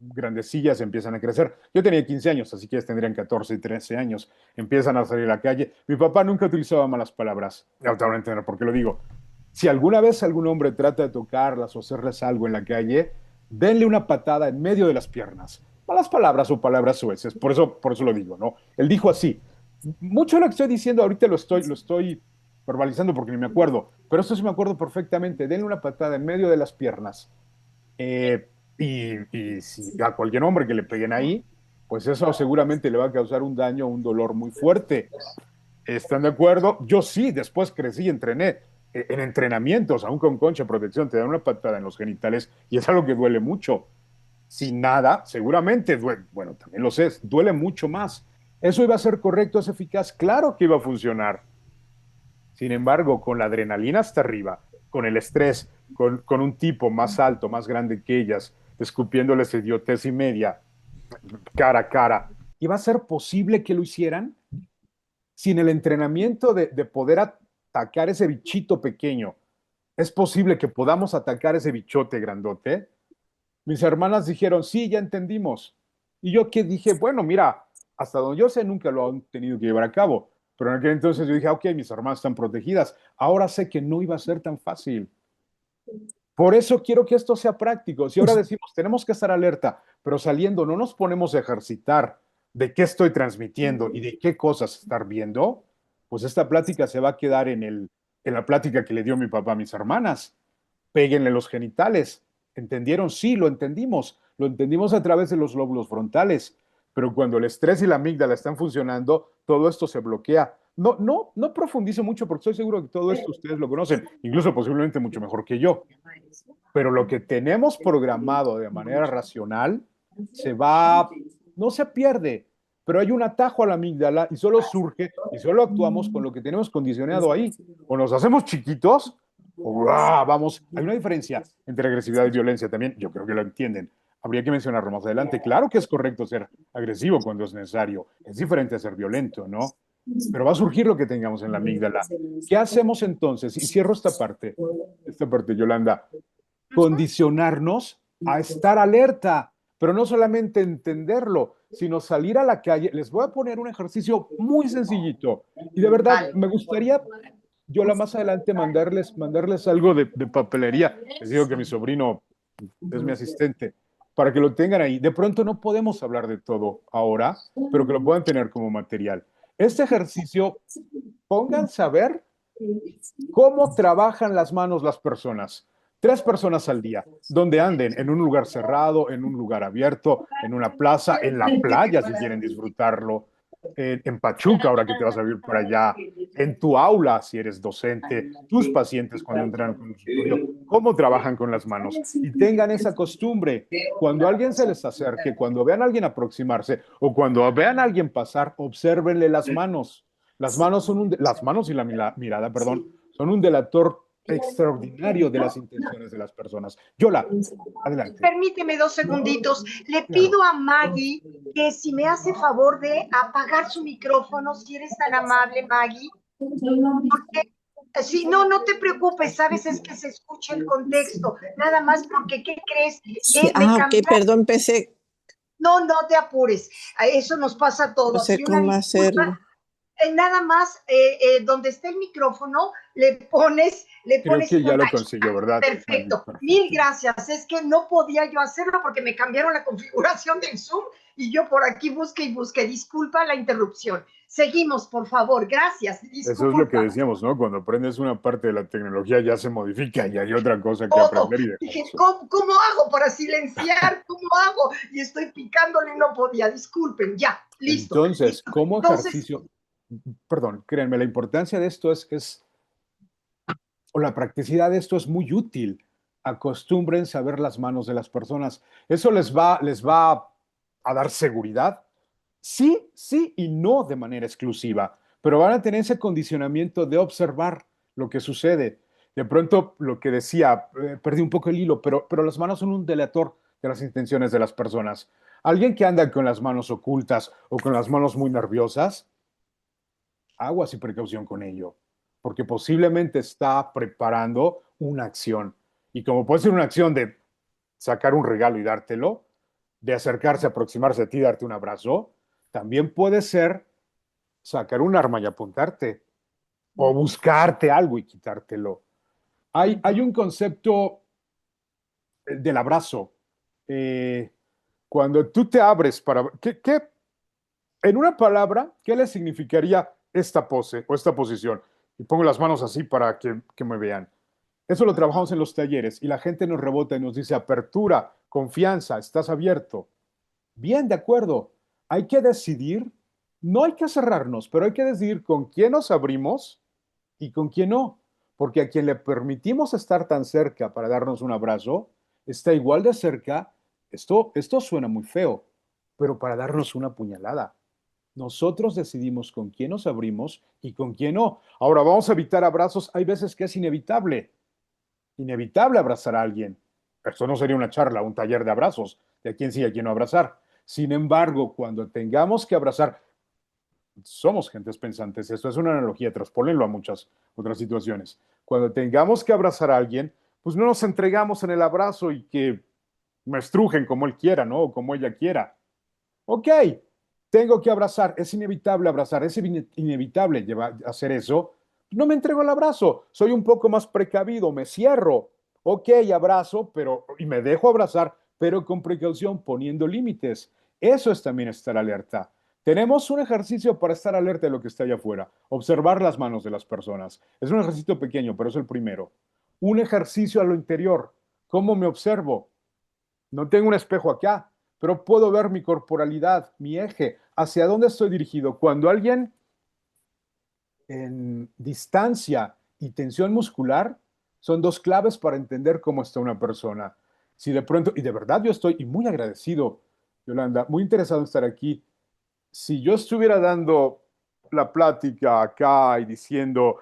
grandecillas, empiezan a crecer. Yo tenía 15 años, así que ellas tendrían 14 y 13 años, empiezan a salir a la calle. Mi papá nunca utilizaba malas palabras, ahorita van a entender por qué lo digo. Si alguna vez algún hombre trata de tocarlas o hacerles algo en la calle, denle una patada en medio de las piernas. Malas palabras o palabras sueces, por eso lo digo, ¿no? Él dicho así. Mucho de lo que estoy diciendo ahorita lo estoy verbalizando porque ni me acuerdo, pero esto sí me acuerdo perfectamente. Denle una patada en medio de las piernas. Y si a cualquier hombre que le peguen ahí, pues eso seguramente le va a causar un daño, un dolor muy fuerte. ¿Están de acuerdo? Yo sí, después crecí y entrené. En entrenamientos, aún con concha de protección, te dan una patada en los genitales y es algo que duele mucho. Sin nada, seguramente duele, bueno, también lo sé, duele mucho más. ¿Eso iba a ser correcto, es eficaz? Claro que iba a funcionar. Sin embargo, con la adrenalina hasta arriba, con el estrés, con un tipo más alto, más grande que ellas, escupiéndoles idiotez y media, cara a cara, ¿iba a ser posible que lo hicieran? Sin el entrenamiento de poder atacar ese bichito pequeño, ¿es posible que podamos atacar ese bichote grandote? Mis hermanas dijeron, sí, ya entendimos. Y yo que dije, bueno, mira, hasta donde yo sé, nunca lo han tenido que llevar a cabo. Pero en aquel entonces yo dije, ok, mis hermanas están protegidas. Ahora sé que no iba a ser tan fácil. Por eso quiero que esto sea práctico. Si ahora decimos, tenemos que estar alerta, pero saliendo no nos ponemos a ejercitar de qué estoy transmitiendo y de qué cosas estar viendo, pues esta plática se va a quedar en la plática que le dio mi papá a mis hermanas. Péguenle los genitales. ¿Entendieron? Sí, lo entendimos. Lo entendimos a través de los lóbulos frontales. Pero cuando el estrés y la amígdala están funcionando, todo esto se bloquea. No profundizo mucho porque estoy seguro que todo esto ustedes lo conocen, incluso posiblemente mucho mejor que yo. Pero lo que tenemos programado de manera racional se va, no se pierde, pero hay un atajo a la amígdala y solo surge y solo actuamos con lo que tenemos condicionado ahí. O nos hacemos chiquitos o vamos. Hay una diferencia entre agresividad y violencia también, yo creo que lo entienden. Habría que mencionarlo más adelante. Claro que es correcto ser agresivo cuando es necesario. Es diferente a ser violento, ¿no? Pero va a surgir lo que tengamos en la amígdala. ¿Qué hacemos entonces? Y cierro esta parte, Yolanda, condicionarnos a estar alerta, pero no solamente entenderlo, sino salir a la calle. Les voy a poner un ejercicio muy sencillito y de verdad Vale. me gustaría, yo la más adelante, mandarles algo de papelería. Les digo que mi sobrino es mi asistente, para que lo tengan ahí. De pronto no podemos hablar de todo ahora, pero que lo puedan tener como material. Este ejercicio, pónganse a ver cómo trabajan las manos las personas. 3 personas al día, donde anden en un lugar cerrado, en un lugar abierto, en una plaza, en la playa si quieren disfrutarlo, en Pachuca ahora que te vas a vivir por allá, en tu aula si eres docente, tus pacientes cuando entran con un estudio, cómo trabajan con las manos y tengan esa costumbre. Cuando alguien se les acerque, cuando vean a alguien aproximarse o cuando vean a alguien pasar, obsérvenle las manos. Las manos y la mirada, perdón, son un delator extraordinario de las intenciones de las personas. Yola, adelante. Permíteme 2 segunditos. Le Claro. pido a Maggie que si me hace favor de apagar su micrófono, si eres tan amable, Maggie. Porque si no, no te preocupes, sabes, es que se escucha el contexto. Nada más porque, ¿qué crees? Sí, Me ok, cambiaron. perdón, pensé, No, no te apures. Eso nos pasa a no todos. sé Y una cómo hacerlo. disculpa. Nada más, donde está el micrófono, le pones Creo que ya un... lo consiguió, ¿verdad? Perfecto. Perfecto. Mil gracias. Es que no podía yo hacerlo porque me cambiaron la configuración del Zoom y yo por aquí busqué y busqué. Disculpa la interrupción. Seguimos, por favor. Gracias. Eso es lo que Disculpa. decíamos, ¿no? Cuando aprendes una parte de la tecnología ya se modifica y hay otra cosa que Todo. aprender y dejar Dije, eso. ¿cómo hago para silenciar? ¿Cómo hago? Y estoy picándole y no podía. Disculpen, ya, listo. Entonces, Listo. como Entonces, ejercicio, perdón, créanme, la importancia de esto o la practicidad de esto es muy útil. Acostúmbrense a ver las manos de las personas. Eso les va a dar seguridad. Sí, sí y no de manera exclusiva, pero van a tener ese condicionamiento de observar lo que sucede. De pronto, lo que decía, perdí un poco el hilo, pero las manos son un delator de las intenciones de las personas. Alguien que anda con las manos ocultas o con las manos muy nerviosas, aguas y precaución con ello, porque posiblemente está preparando una acción. Y como puede ser una acción de sacar un regalo y dártelo, de acercarse, aproximarse a ti, darte un abrazo, también puede ser sacar un arma y apuntarte, o buscarte algo y quitártelo. Hay un concepto del abrazo. Eh, Cuando tú te abres para... en una palabra, ¿qué le significaría esta pose o esta posición? y pongo las manos así para que me vean. Eso lo trabajamos en los talleres y la gente nos rebota y nos dice apertura, confianza, estás abierto. Bien, de acuerdo. Hay que decidir, no hay que cerrarnos, pero hay que decidir con quién nos abrimos y con quién no. Porque a quien le permitimos estar tan cerca para darnos un abrazo, está igual de cerca, esto suena muy feo, pero para darnos una puñalada. Nosotros decidimos con quién nos abrimos y con quién no. Ahora, vamos a evitar abrazos. Hay veces que es inevitable abrazar a alguien. Esto no sería una charla, un taller de abrazos, de a quién sí y a quién no abrazar. Sin embargo, cuando tengamos que abrazar, somos gentes pensantes, esto es una analogía, traspólenlo a muchas otras situaciones. Cuando tengamos que abrazar a alguien, pues no nos entregamos en el abrazo y que me estrujen como él quiera, ¿no? O como ella quiera. Ok, tengo que abrazar, es inevitable abrazar, es inevitable hacer eso. No me entrego el abrazo, soy un poco más precavido, me cierro. Ok, abrazo, pero y me dejo abrazar, pero con precaución, poniendo límites. Eso es también estar alerta. Tenemos un ejercicio para estar alerta de lo que está allá afuera, observar las manos de las personas. Es un ejercicio pequeño, pero es el primero. Un ejercicio a lo interior. ¿Cómo me observo? No tengo un espejo acá, pero puedo ver mi corporalidad, mi eje, hacia dónde estoy dirigido. Cuando alguien en distancia y tensión muscular son dos claves para entender cómo está una persona. Si de pronto, y de verdad yo estoy y muy agradecido, Yolanda, muy interesado en estar aquí. Si yo estuviera dando la plática acá y diciendo,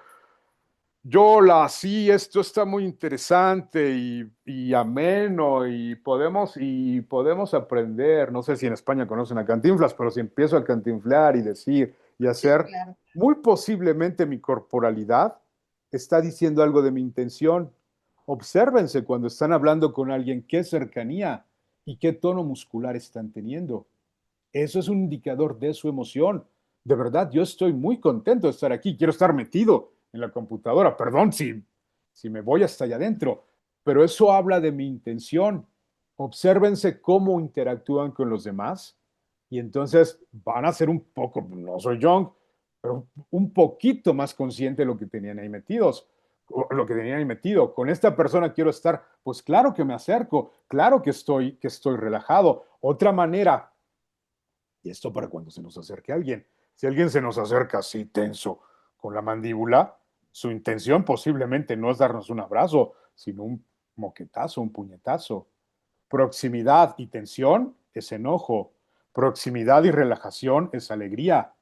Yola, sí, esto está muy interesante y ameno y podemos aprender. No sé si en España conocen a Cantinflas, pero si empiezo a cantinflar y decir y Sí, hacer, claro. muy posiblemente mi corporalidad está diciendo algo de mi intención. Obsérvense cuando están hablando con alguien qué cercanía y qué tono muscular están teniendo. Eso es un indicador de su emoción. De verdad, yo estoy muy contento de estar aquí. Quiero estar metido en la computadora. Perdón si me voy hasta allá adentro, pero eso habla de mi intención. Obsérvense cómo interactúan con los demás y entonces van a ser un poco, no soy Young, pero un poquito más consciente de lo que tenían ahí metidos, lo que tenían ahí metido. Con esta persona quiero estar, pues claro que me acerco, claro que estoy relajado. Otra manera, y esto para cuando se nos acerque alguien. Si alguien se nos acerca así tenso con la mandíbula, su intención posiblemente no es darnos un abrazo, sino un moquetazo, un puñetazo. Proximidad y tensión es enojo. Proximidad y relajación es alegría.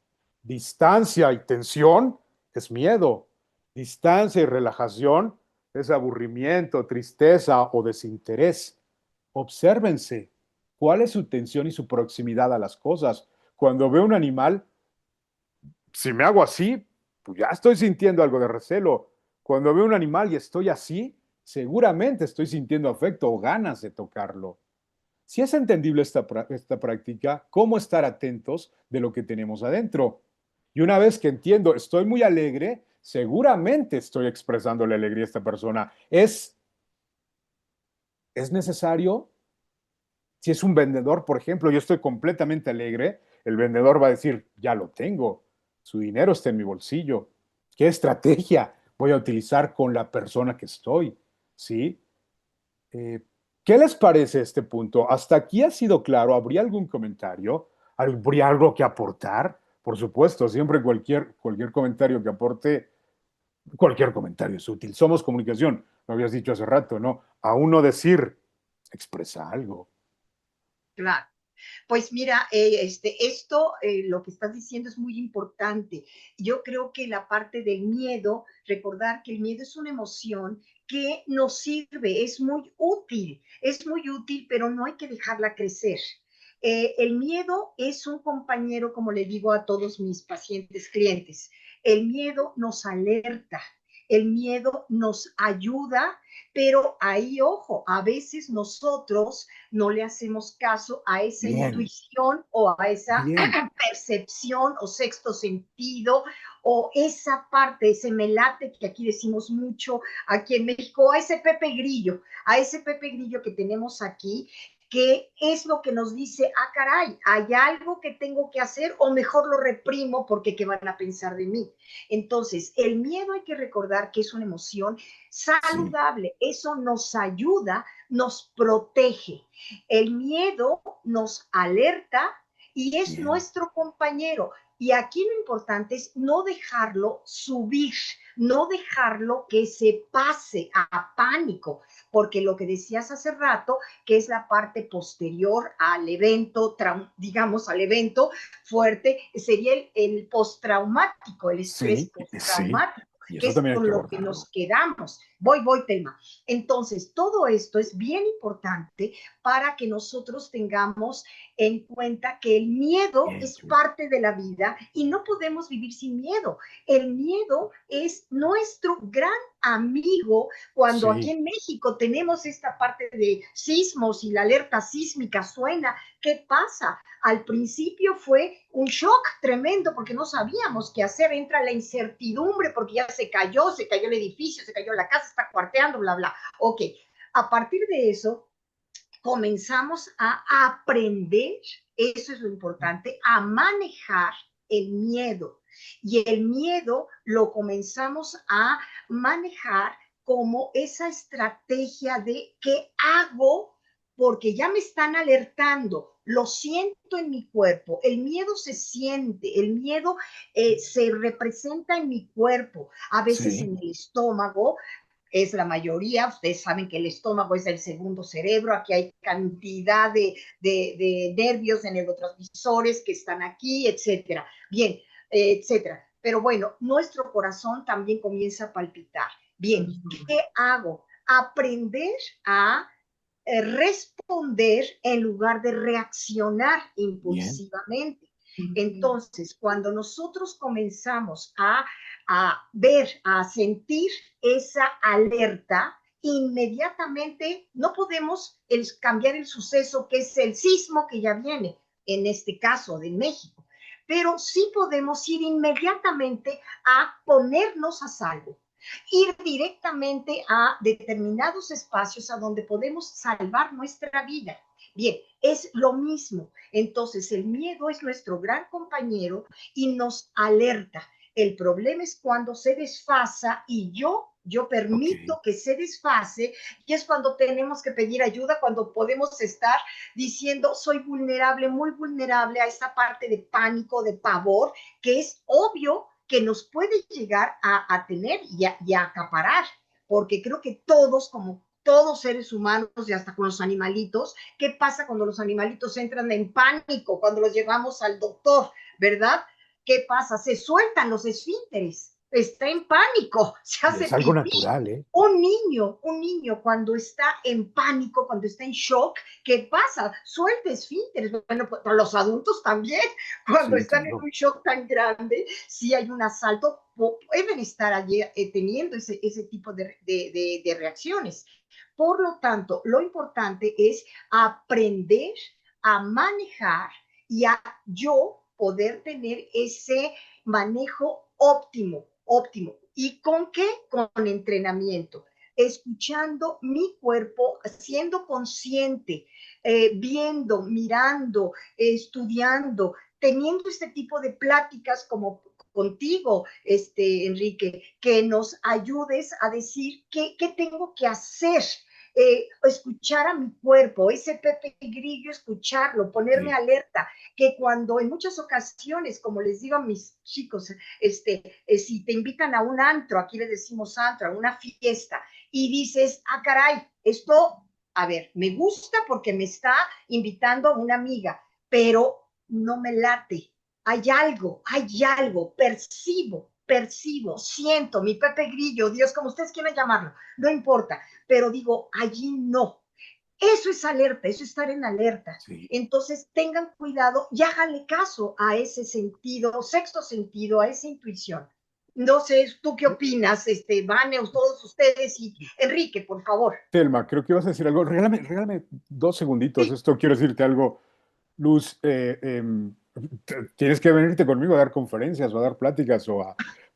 Distancia y tensión es miedo. Distancia y relajación es aburrimiento, tristeza o desinterés. Obsérvense cuál es su tensión y su proximidad a las cosas. Cuando veo un animal, si me hago así, pues ya estoy sintiendo algo de recelo. Cuando veo un animal y estoy así, seguramente estoy sintiendo afecto o ganas de tocarlo. Si es entendible esta práctica, ¿cómo estar atentos de lo que tenemos adentro? Y una vez que entiendo, estoy muy alegre, seguramente estoy expresando la alegría a esta persona. ¿Es necesario? Si es un vendedor, por ejemplo, yo estoy completamente alegre, el vendedor va a decir, ya lo tengo, su dinero está en mi bolsillo. ¿Qué estrategia voy a utilizar con la persona que estoy? ¿Sí? Eh, ¿Qué les parece este punto? ¿Hasta aquí ha sido claro? ¿Habría algún comentario? ¿Habría algo que aportar? Por supuesto, siempre cualquier comentario que aporte, cualquier comentario es útil. Somos comunicación, lo habías dicho hace rato, ¿no? Aún no decir, expresa algo. Claro. Pues mira, lo que estás diciendo es muy importante. Yo creo que la parte del miedo, recordar que el miedo es una emoción que nos sirve, es muy útil, pero no hay que dejarla crecer. El miedo es un compañero, como le digo a todos mis pacientes, clientes. El miedo nos alerta, el miedo nos ayuda, pero ahí, ojo, a veces nosotros no le hacemos caso a esa Bien, intuición o a esa bien. percepción o sexto sentido o esa parte, ese melate que aquí decimos mucho aquí en México, a ese Pepe Grillo que tenemos aquí, que es lo que nos dice, ah, caray, hay algo que tengo que hacer o mejor lo reprimo porque qué van a pensar de mí. Entonces, el miedo hay que recordar que es una emoción Sí, saludable, eso nos ayuda, nos protege. El miedo nos alerta y es bien. nuestro compañero. Y aquí lo importante es no dejarlo subir, no dejarlo que se pase a pánico, porque lo que decías hace rato, que es la parte posterior al evento, digamos, al evento fuerte, sería el postraumático, el estrés Sí, sí. postraumático, Y que eso es también hay que con lo que nos abordarlo. quedamos. Voy, Telma. Entonces, todo esto es bien importante para que nosotros tengamos en cuenta que el miedo Bien, es Julie. parte de la vida y no podemos vivir sin miedo. El miedo es nuestro gran amigo cuando aquí Sí, en México tenemos esta parte de sismos y la alerta sísmica suena. ¿Qué pasa? Al principio fue un shock tremendo porque no sabíamos qué hacer, entra la incertidumbre porque ya se cayó el edificio, se cayó la casa, está cuarteando, bla, bla. Ok, a partir de eso comenzamos a aprender, eso es lo importante, a manejar el miedo. Y el miedo lo comenzamos a manejar como esa estrategia de qué hago porque ya me están alertando, lo siento en mi cuerpo, el miedo se siente, el miedo se representa en mi cuerpo, a veces sí, en el estómago, es la mayoría. Ustedes saben que el estómago es el segundo cerebro, aquí hay cantidad de nervios, de neurotransmisores que están aquí, etcétera. Bien, etcétera. Pero bueno, nuestro corazón también comienza a palpitar. Bien, ¿qué hago? Aprender a responder en lugar de reaccionar bien. impulsivamente. Entonces, cuando nosotros comenzamos a ver, a sentir esa alerta, inmediatamente no podemos cambiar el suceso que es el sismo que ya viene, en este caso de México, pero sí podemos ir inmediatamente a ponernos a salvo, ir directamente a determinados espacios a donde podemos salvar nuestra vida. Bien, es lo mismo. Entonces, el miedo es nuestro gran compañero y nos alerta. El problema es cuando se desfasa y yo Ok, permito que se desfase, y es cuando tenemos que pedir ayuda, cuando podemos estar diciendo soy vulnerable, muy vulnerable a esa parte de pánico, de pavor, que es obvio que nos puede llegar a tener y a acaparar, porque creo que todos, como todos seres humanos y hasta con los animalitos, ¿qué pasa cuando los animalitos entran en pánico, cuando los llevamos al doctor, ¿verdad? ¿Qué pasa? Se sueltan los esfínteres, está en pánico, se y hace es algo pipí. natural, ¿eh? Un niño cuando está en pánico, cuando está en shock, ¿qué pasa? Suelta esfínteres. Bueno, pues, los adultos también, cuando Sí, están en claro. un shock tan grande, si hay un asalto, pueden estar allí teniendo ese tipo de reacciones. Por lo tanto, lo importante es aprender a manejar y a yo poder tener ese manejo óptimo, óptimo. ¿Y con qué? Con entrenamiento, escuchando mi cuerpo, siendo consciente, viendo, mirando, estudiando, teniendo este tipo de pláticas como contigo, Enrique, que nos ayudes a decir qué tengo que hacer, escuchar a mi cuerpo, ese Pepe Grillo, escucharlo, ponerme Sí, alerta, que cuando en muchas ocasiones, como les digo a mis chicos, si te invitan a un antro, aquí le decimos antro, a una fiesta, y dices, ah, caray, esto, a ver, me gusta porque me está invitando a una amiga, pero no me late. Hay algo, percibo, siento, mi Pepe Grillo, Dios, como ustedes quieran llamarlo, no importa, pero digo, allí no. Eso es alerta, eso es estar en alerta. sí. Entonces tengan cuidado y háganle caso a ese sentido, sexto sentido, a esa intuición. No sé, ¿tú qué opinas, Vane, o todos ustedes? Y Enrique, por favor. Telma, creo que ibas a decir algo. Regálame 2 segunditos. Sí, Esto quiero decirte algo. Luz, tienes que venirte conmigo a dar conferencias o a dar pláticas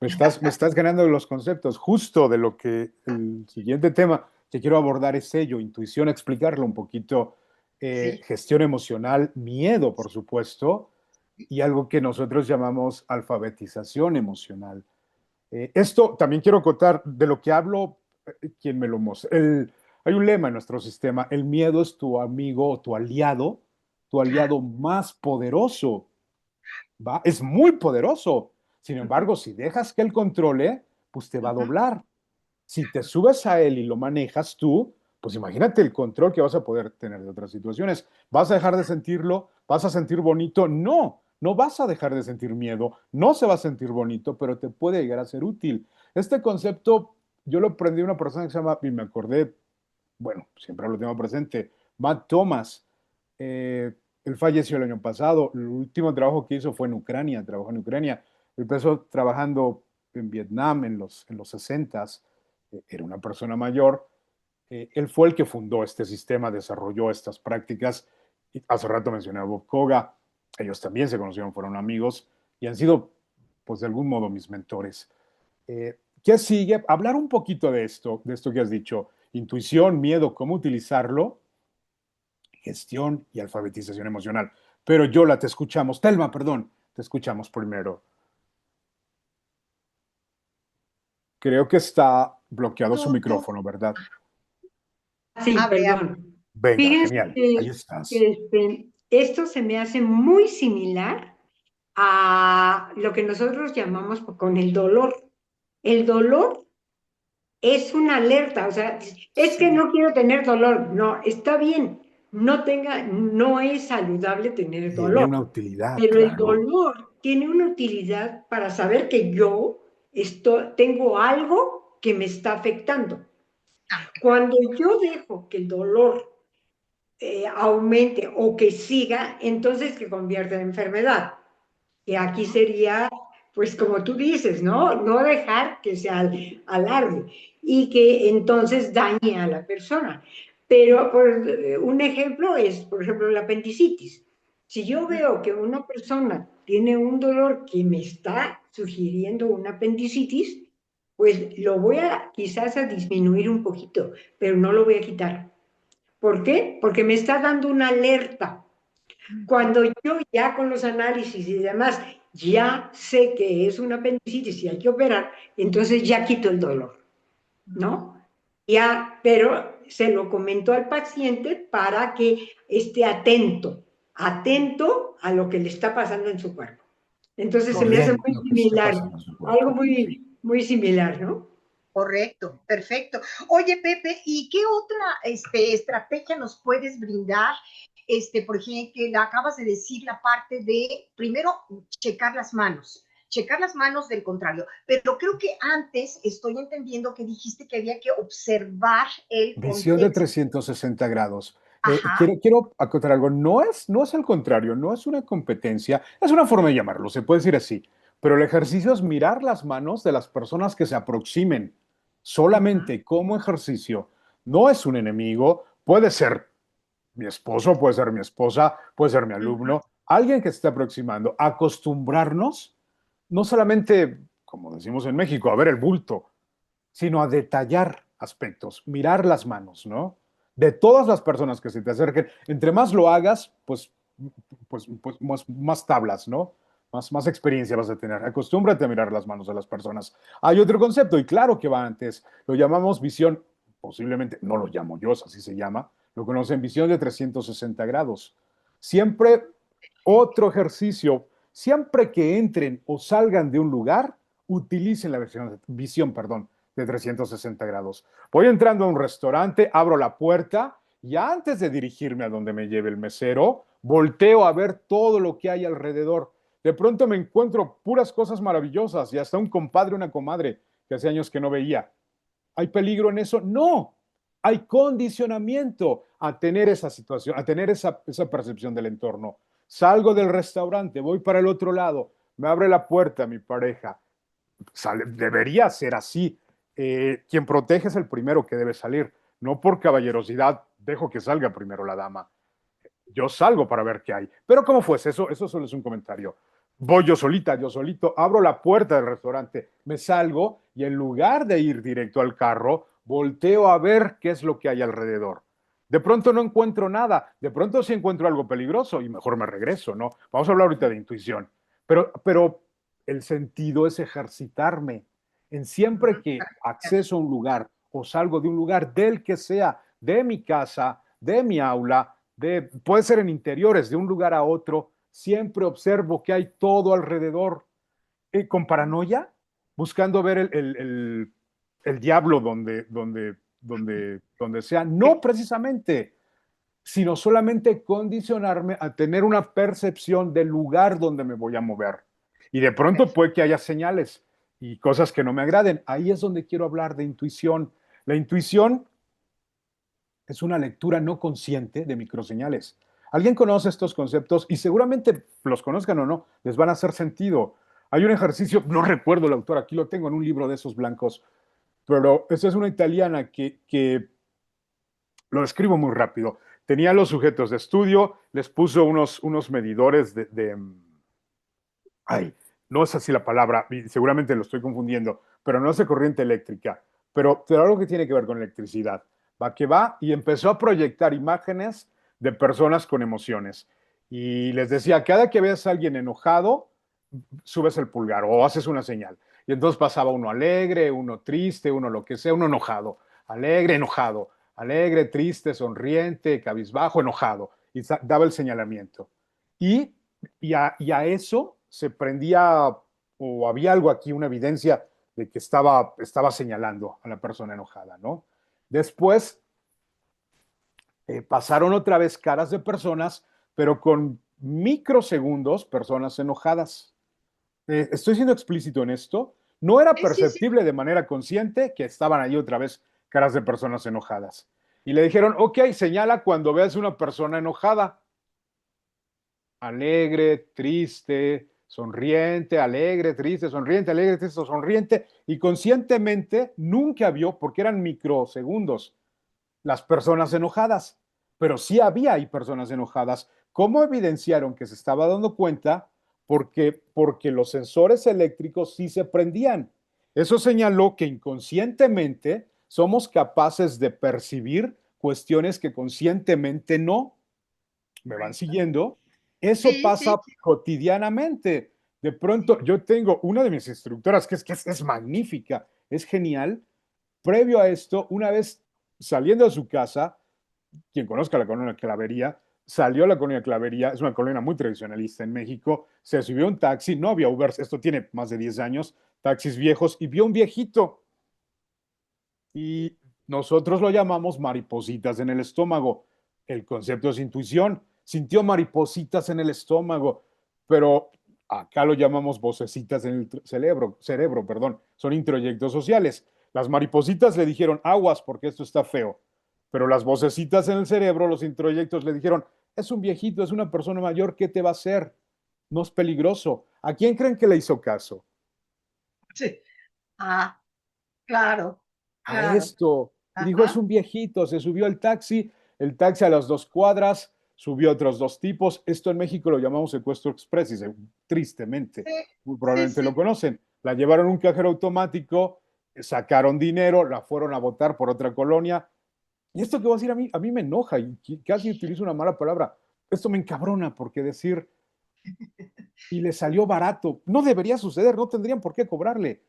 me estás ganando los conceptos. Justo de lo que el siguiente tema que quiero abordar es ello, intuición, explicarlo un poquito Sí. gestión emocional, miedo, por supuesto, y algo que nosotros llamamos alfabetización emocional. Esto también quiero contar de lo que hablo, quien me lo muestra. Hay un lema en nuestro sistema: el miedo es tu amigo o tu aliado más poderoso, ¿va? Es muy poderoso. Sin embargo, si dejas que él controle, pues te va a doblar. Si te subes a él y lo manejas tú, pues imagínate el control que vas a poder tener de otras situaciones. ¿Vas a dejar de sentirlo? ¿Vas a sentir bonito? No, no vas a dejar de sentir miedo, no se va a sentir bonito, pero te puede llegar a ser útil. Este concepto yo lo aprendí de una persona que se llama, y me acordé, bueno, siempre lo tengo presente, Matt Thomas. Él falleció el año pasado. El último trabajo que hizo fue en Ucrania, trabajó en Ucrania. Empezó trabajando en Vietnam en los 60s. Era una persona mayor. Él fue el que fundó este sistema, desarrolló estas prácticas. Y hace rato mencioné a Bob Koga. Ellos también se conocieron, fueron amigos y han sido, pues de algún modo, mis mentores. ¿Qué sigue? Hablar un poquito de esto que has dicho. Intuición, miedo, cómo utilizarlo, gestión y alfabetización emocional. Pero Yola, te escuchamos. Telma, perdón, te escuchamos primero. Creo que está bloqueado su Tú. micrófono, ¿verdad? Sí, Abre. perdón. Venga, Fíjense genial. Ahí estás. que esto se me hace muy similar a lo que nosotros llamamos con el dolor. El dolor es una alerta, o sea, es que Sí, no quiero tener dolor. No, está bien, no es saludable tener tiene dolor, una utilidad, pero el claro. dolor tiene una utilidad para saber que yo tengo algo que me está afectando. Cuando yo dejo que el dolor aumente o que siga, entonces que convierta en enfermedad. Y aquí sería, pues como tú dices, ¿no? No dejar que se alargue y que entonces dañe a la persona. Pero un ejemplo es, por ejemplo, la apendicitis. Si yo veo que una persona tiene un dolor que me está sugiriendo una apendicitis, pues lo voy a quizás a disminuir un poquito, pero no lo voy a quitar. ¿Por qué? Porque me está dando una alerta. Cuando yo ya con los análisis y demás ya sé que es una apendicitis y hay que operar, entonces ya quito el dolor, ¿no? Ya, pero se lo comento al paciente para que esté atento a lo que le está pasando en su cuerpo. Entonces se me hace Bien, muy lo que está similar, pasando en su algo cuerpo. Sí. muy similar, ¿no? Correcto, perfecto. Oye, Pepe, ¿y qué otra estrategia nos puedes brindar? Por ejemplo, que acabas de decir la parte de, primero, checar las manos del contrario. Pero creo que antes estoy entendiendo que dijiste que había que observar el Visión de contexto. 360 grados. Ajá. Quiero acotar algo. No es al contrario, no es una competencia, es una forma de llamarlo, se puede decir así. Pero el ejercicio es mirar las manos de las personas que se aproximen solamente como ejercicio. No es un enemigo, puede ser mi esposo, puede ser mi esposa, puede ser mi alumno, alguien que se esté aproximando. Acostumbrarnos, no solamente, como decimos en México, a ver el bulto, sino a detallar aspectos, mirar las manos, ¿no? De todas las personas que se te acerquen, entre más lo hagas, pues más tablas, ¿no? Más experiencia vas a tener. Acostúmbrate a mirar las manos de las personas. Hay otro concepto, y claro que va antes, lo llamamos visión, posiblemente, no lo llamo yo, así se llama, lo conocen visión de 360 grados. Siempre otro ejercicio, siempre que entren o salgan de un lugar, utilicen la visión, perdón, de 360 grados. Voy entrando a un restaurante, abro la puerta y antes de dirigirme a donde me lleve el mesero, volteo a ver todo lo que hay alrededor. De pronto me encuentro puras cosas maravillosas y hasta un compadre, una comadre que hace años que no veía. ¿Hay peligro en eso? No. Hay condicionamiento a tener esa situación, a tener esa percepción del entorno. Salgo del restaurante, voy para el otro lado, me abre la puerta mi pareja. Debería ser así. Quien protege es el primero que debe salir. No por caballerosidad dejo que salga primero la dama. Yo salgo para ver qué hay. Pero ¿cómo fuese? Eso solo es un comentario. Voy yo solita, yo solito, abro la puerta del restaurante, me salgo y en lugar de ir directo al carro, volteo a ver qué es lo que hay alrededor. De pronto no encuentro nada, de pronto sí encuentro algo peligroso y mejor me regreso, ¿no? Vamos a hablar ahorita de intuición, pero el sentido es ejercitarme en siempre que acceso a un lugar o salgo de un lugar del que sea, de mi casa, de mi aula, puede ser en interiores, de un lugar a otro, siempre observo que hay todo alrededor. Con paranoia, buscando ver el diablo donde sea, no precisamente, sino solamente condicionarme a tener una percepción del lugar donde me voy a mover. Y de pronto puede que haya señales y cosas que no me agraden. Ahí es donde quiero hablar de intuición. La intuición es una lectura no consciente de microseñales. Alguien conoce estos conceptos y seguramente los conozcan o no, les van a hacer sentido. Hay un ejercicio, no recuerdo el autor, aquí lo tengo en un libro de esos blancos, pero esta es una italiana que lo describo muy rápido. Tenía los sujetos de estudio, les puso unos medidores ay, no es así la palabra, y seguramente lo estoy confundiendo, pero no es de corriente eléctrica, pero algo que tiene que ver con electricidad. Va que va y empezó a proyectar imágenes de personas con emociones. Y les decía, cada que veas a alguien enojado, subes el pulgar o haces una señal. Y entonces pasaba uno alegre, uno triste, uno lo que sea, uno enojado, alegre, enojado, alegre, triste, sonriente, cabizbajo, enojado. Y daba el señalamiento. Y, y a eso se prendía, o había algo aquí, una evidencia de que estaba señalando a la persona enojada, ¿no? Después pasaron otra vez caras de personas, pero con microsegundos, personas enojadas. Estoy siendo explícito en esto. No era Sí, sí, sí. perceptible de manera consciente que estaban ahí otra vez caras de personas enojadas. Y le dijeron, ok, señala cuando veas una persona enojada. Alegre, triste, sonriente, alegre, triste, sonriente, alegre, triste, sonriente. Y conscientemente nunca vio, porque eran microsegundos, las personas enojadas, pero sí había ahí personas enojadas. ¿Cómo evidenciaron que se estaba dando cuenta? Porque los sensores eléctricos sí se prendían. Eso señaló que inconscientemente somos capaces de percibir cuestiones que conscientemente no. ¿Me van siguiendo? Eso Sí, sí, pasa cotidianamente. De pronto, yo tengo una de mis instructoras que es magnífica, es genial. Previo a esto, una vez saliendo de su casa, quien conozca la colonia Clavería, salió a la colonia Clavería, es una colonia muy tradicionalista en México, se subió a un taxi, no había Uber, esto tiene más de 10 años, taxis viejos, y vio un viejito. Y nosotros lo llamamos maripositas en el estómago. El concepto es intuición. Sintió maripositas en el estómago, pero acá lo llamamos vocecitas en el cerebro, perdón. Son introyectos sociales. Las maripositas le dijeron aguas porque esto está feo, pero las vocecitas en el cerebro, los introyectos le dijeron, es un viejito, es una persona mayor, ¿qué te va a hacer? No es peligroso. ¿A quién creen que le hizo caso? sí. Ah, claro, A claro. esto. Y dijo, es Ajá. un viejito, se subió al taxi, el taxi a las 2 cuadras, subió a otros dos tipos. Esto en México lo llamamos secuestro express, y tristemente, Sí, muy sí, probablemente lo sí. conocen. La llevaron a un cajero automático, sacaron dinero, la fueron a votar por otra colonia. Y esto que voy a decir a mí me enoja y casi utilizo una mala palabra. Esto me encabrona porque decir, y le salió barato. No debería suceder, no tendrían por qué cobrarle.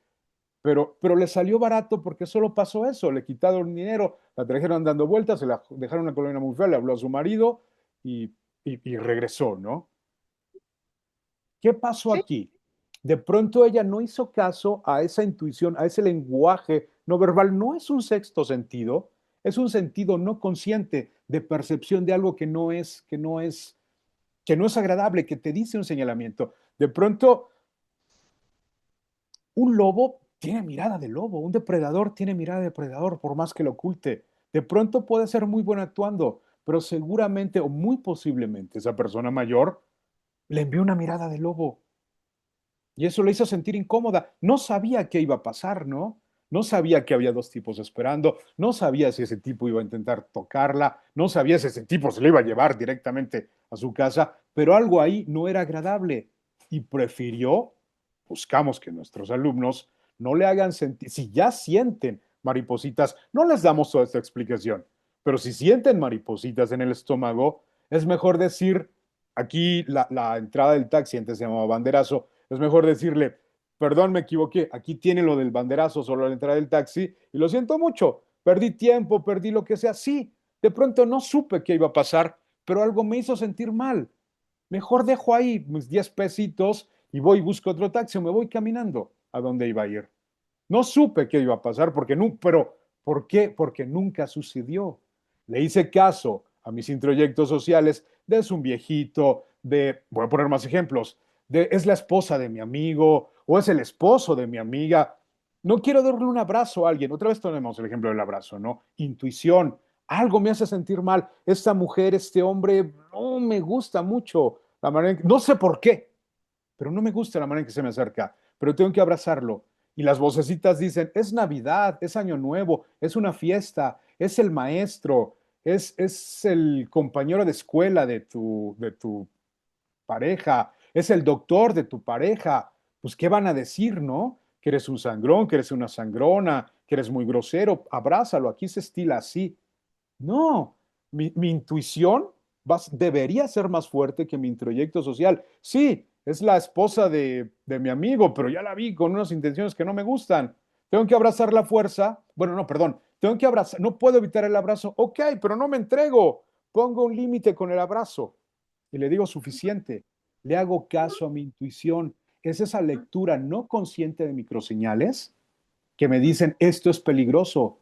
Pero le salió barato porque solo pasó eso, le quitaron dinero, la trajeron dando vueltas, se la dejaron en una colonia muy fea, le habló a su marido y regresó, ¿no? ¿Qué pasó Sí, aquí? De pronto ella no hizo caso a esa intuición, a ese lenguaje no verbal. No es un sexto sentido, es un sentido no consciente de percepción de algo que no es agradable, que te dice un señalamiento. De pronto un lobo tiene mirada de lobo, un depredador tiene mirada de depredador, por más que lo oculte. De pronto puede ser muy bueno actuando, pero seguramente o muy posiblemente esa persona mayor le envió una mirada de lobo y eso le hizo sentir incómoda. No sabía qué iba a pasar, ¿no? No sabía que había dos tipos esperando, no sabía si ese tipo iba a intentar tocarla, no sabía si ese tipo se le iba a llevar directamente a su casa, pero algo ahí no era agradable y prefirió, buscamos que nuestros alumnos no le hagan sentir, si ya sienten maripositas, no les damos toda esta explicación, Pero si sienten maripositas en el estómago, es mejor decir, aquí la entrada del taxi antes se llamaba banderazo, es mejor decirle, perdón, me equivoqué, aquí tiene lo del banderazo, solo la entrada del taxi, y lo siento mucho, perdí tiempo, perdí lo que sea, sí, de pronto no supe qué iba a pasar, pero algo me hizo sentir mal. Mejor dejo ahí mis 10 pesitos y voy y busco otro taxi o me voy caminando a donde iba a ir. No supe qué iba a pasar, porque no, pero ¿por qué? Porque nunca sucedió. Le hice caso a mis introyectos sociales de es un viejito, de, voy a poner más ejemplos, de es la esposa de mi amigo o es el esposo de mi amiga. No quiero darle un abrazo a alguien. Otra vez tenemos el ejemplo del abrazo, ¿no? Intuición. Algo me hace sentir mal. Esta mujer, este hombre, no me gusta mucho la manera en que, no sé por qué, pero no me gusta la manera en que se me acerca, pero tengo que abrazarlo. Y las vocecitas dicen, es Navidad, es Año Nuevo, es una fiesta, es el maestro, es el compañero de escuela de tu pareja, es el doctor de tu pareja. Pues, ¿qué van a decir, no? Que eres un sangrón, que eres una sangrona, que eres muy grosero. Abrázalo, aquí se estila así. No, mi intuición debería ser más fuerte que mi introyecto social. Sí, es la esposa de mi amigo, pero ya la vi con unas intenciones que no me gustan. Tengo que abrazar la fuerza. Bueno, no, perdón. Tengo que abrazar. No puedo evitar el abrazo. Ok, pero no me entrego. Pongo un límite con el abrazo y le digo suficiente. Le hago caso a mi intuición. Es esa lectura no consciente de microseñales que me dicen esto es peligroso.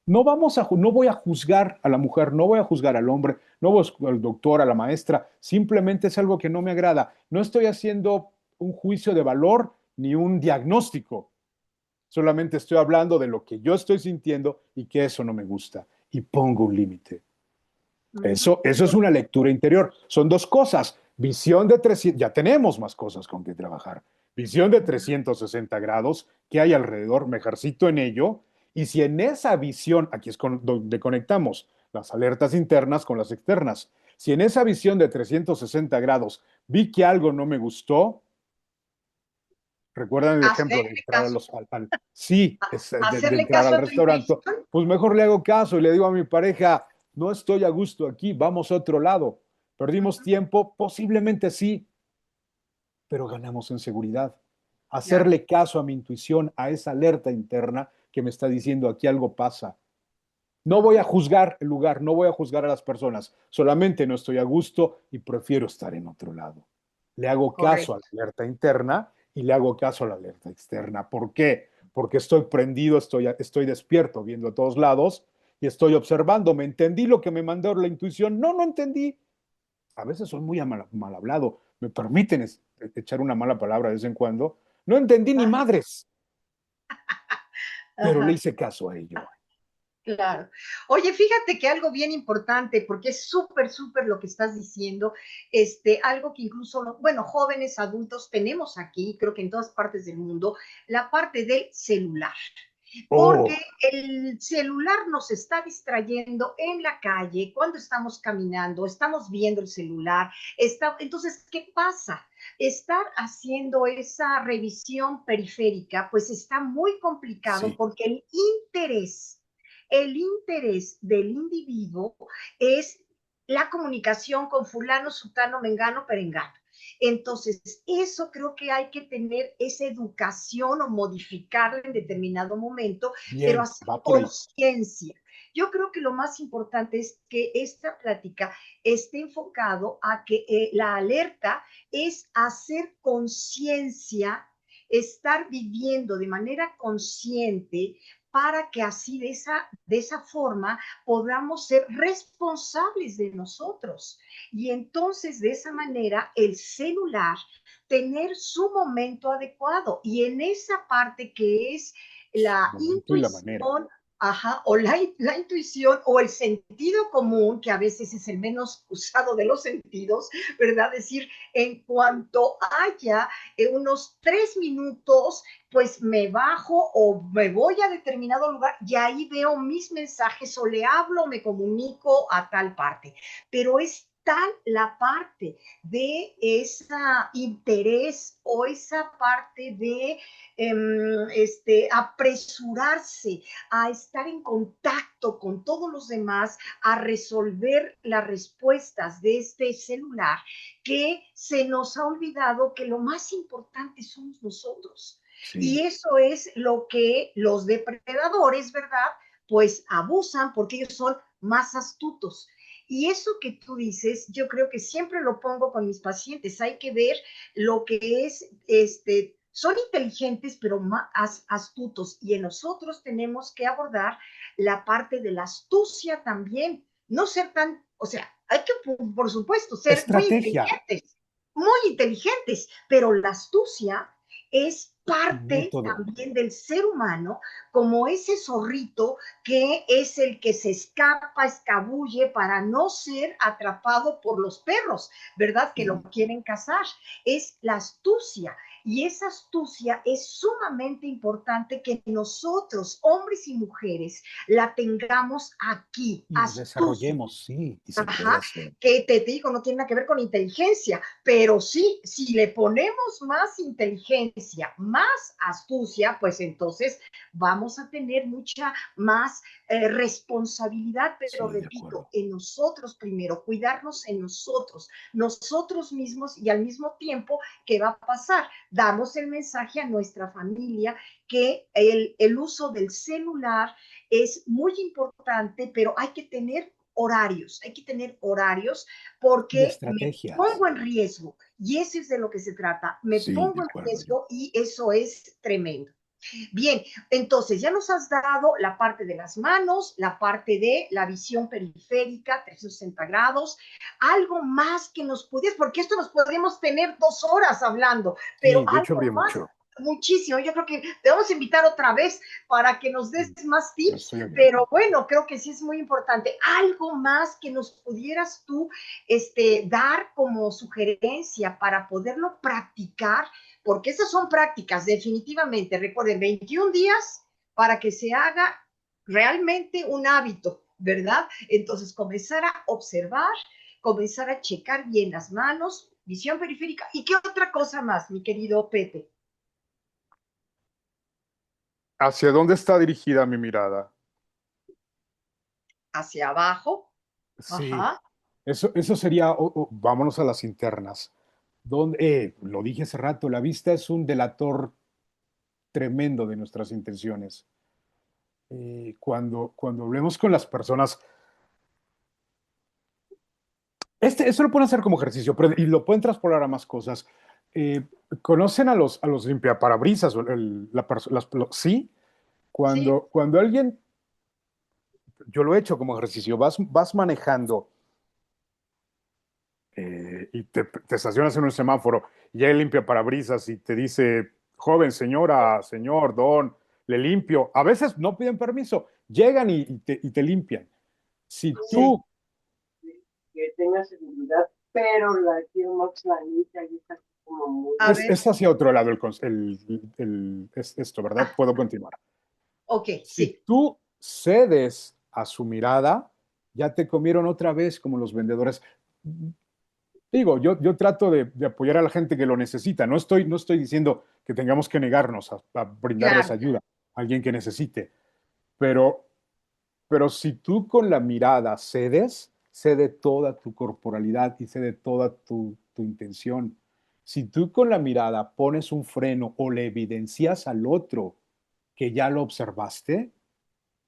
No voy a juzgar a la mujer, no voy a juzgar al hombre, no voy a juzgar al doctor, a la maestra, simplemente es algo que no me agrada. No estoy haciendo un juicio de valor ni un diagnóstico, solamente estoy hablando de lo que yo estoy sintiendo y que eso no me gusta y pongo un límite. Eso es una lectura interior. Son dos cosas. Visión de 300, ya tenemos más cosas con que trabajar. Visión de 360 grados, ¿qué hay alrededor? Me ejercito en ello. Y si en esa visión, aquí es donde conectamos las alertas internas con las externas, si en esa visión de 360 grados vi que algo no me gustó, recuerdan el ejemplo de Hacerle entrar a caso, los, sí, es de hacerle entrar caso al a tu restaurante, intuición. pues mejor le hago caso y le digo a mi pareja, no estoy a gusto aquí, vamos a otro lado. ¿Perdimos tiempo? Posiblemente sí, pero ganamos en seguridad. Claro, Hacerle caso a mi intuición, a esa alerta interna que me está diciendo aquí algo pasa. No voy a juzgar el lugar, no voy a juzgar a las personas, solamente no estoy a gusto y prefiero estar en otro lado. Le hago caso a la correcto. alerta interna y le hago caso a la alerta externa. ¿Por qué? Porque estoy prendido, estoy despierto, viendo a todos lados y estoy observando. ¿Me entendí lo que me mandó la intuición? No, no entendí. A veces soy muy mal hablado. Me permiten echar una mala palabra de vez en cuando. No entendí ni Ajá, madres, pero le ajá. hice caso a ello. Claro. Oye, fíjate que algo bien importante, porque es súper, súper lo que estás diciendo, algo que incluso, bueno, jóvenes, adultos tenemos aquí, creo que en todas partes del mundo, la parte del celular. Porque Oh, el celular nos está distrayendo en la calle, cuando estamos caminando, estamos viendo el celular. Entonces, ¿qué pasa? Estar haciendo esa revisión periférica, pues está muy complicado sí, porque el interés del individuo es la comunicación con fulano, sutano, mengano, perengano. Entonces, eso creo que hay que tener esa educación o modificarla en determinado momento, pero bien, hacer va por ahí. conciencia. Yo creo que lo más importante es que esta plática esté enfocado a que la alerta es hacer conciencia, estar viviendo de manera consciente para que así de esa forma podamos ser responsables de nosotros. Y entonces de esa manera el celular tener su momento adecuado. Y en esa parte que es la Momento y la manera. intuición, ajá, o la intuición o el sentido común, que a veces es el menos usado de los sentidos, ¿verdad? Decir, en cuanto haya unos 3 minutos, pues me bajo o me voy a determinado lugar y ahí veo mis mensajes o le hablo, me comunico a tal parte. Pero es tal la parte de ese interés o esa parte de apresurarse a estar en contacto con todos los demás, a resolver las respuestas de este celular, que se nos ha olvidado que lo más importante somos nosotros. Sí. Y eso es lo que los depredadores, ¿verdad? Pues abusan porque ellos son más astutos. Y eso que tú dices, yo creo que siempre lo pongo con mis pacientes. Hay que ver lo que es, son inteligentes, pero más astutos. Y en nosotros tenemos que abordar la parte de la astucia también. No ser tan, o sea, hay que, por supuesto, ser Estrategia. muy inteligentes, pero la astucia es parte Método. también del ser humano, como ese zorrito que es el que se escapa, escabulle para no ser atrapado por los perros, ¿verdad? Que lo quieren cazar. Es la astucia. Y esa astucia es sumamente importante que nosotros, hombres y mujeres, la tengamos aquí. Y lo desarrollemos, sí, y se puede hacer. Que te digo, no tiene nada que ver con inteligencia, pero sí, si le ponemos más inteligencia, más astucia, pues entonces vamos a tener mucha más responsabilidad, pero Sí, repito, en nosotros primero, cuidarnos en nosotros mismos, y al mismo tiempo, ¿qué va a pasar? Damos el mensaje a nuestra familia que el uso del celular es muy importante, pero hay que tener horarios porque me pongo en riesgo, y eso es de lo que se trata, me pongo en riesgo y eso es tremendo. Bien, entonces ya nos has dado la parte de las manos, la parte de la visión periférica, 360 grados, algo más que nos pudieras, porque esto nos podríamos tener 2 horas hablando, pero sí, de hecho habría más, mucho. Muchísimo. Yo creo que te vamos a invitar otra vez para que nos des más tips, pero bueno, creo que sí es muy importante. Algo más que nos pudieras tú dar como sugerencia para poderlo practicar, porque esas son prácticas, definitivamente. Recuerden, 21 días para que se haga realmente un hábito, ¿verdad? Entonces, comenzar a observar, comenzar a checar bien las manos, visión periférica. ¿Y qué otra cosa más, mi querido Pepe? ¿Hacia dónde está dirigida mi mirada? Hacia abajo. Sí, Ajá. eso sería, vámonos a las internas. Donde, lo dije hace rato, la vista es un delator tremendo de nuestras intenciones. Cuando hablemos con las personas, eso lo pueden hacer como ejercicio, y lo pueden traspolar a más cosas. ¿Conocen a los limpiaparabrisas? Sí, Sí. cuando alguien, yo lo he hecho como ejercicio, vas manejando y te estacionas en un semáforo y hay limpiaparabrisas y te dice, joven, señora, señor, don, le limpio. A veces no piden permiso, llegan y te limpian. Si tú... Que tenga seguridad, pero la quiero más planita y está como muy... Es hacia otro lado esto, ¿verdad? Puedo continuar. Ok, Si sí. tú cedes a su mirada, ya te comieron otra vez como los vendedores. Digo, yo trato de apoyar a la gente que lo necesita. No estoy diciendo que tengamos que negarnos a brindarles ayuda a alguien que necesite. Pero si tú con la mirada cedes, cede toda tu corporalidad y cede toda tu intención. Si tú con la mirada pones un freno o le evidencias al otro que ya lo observaste,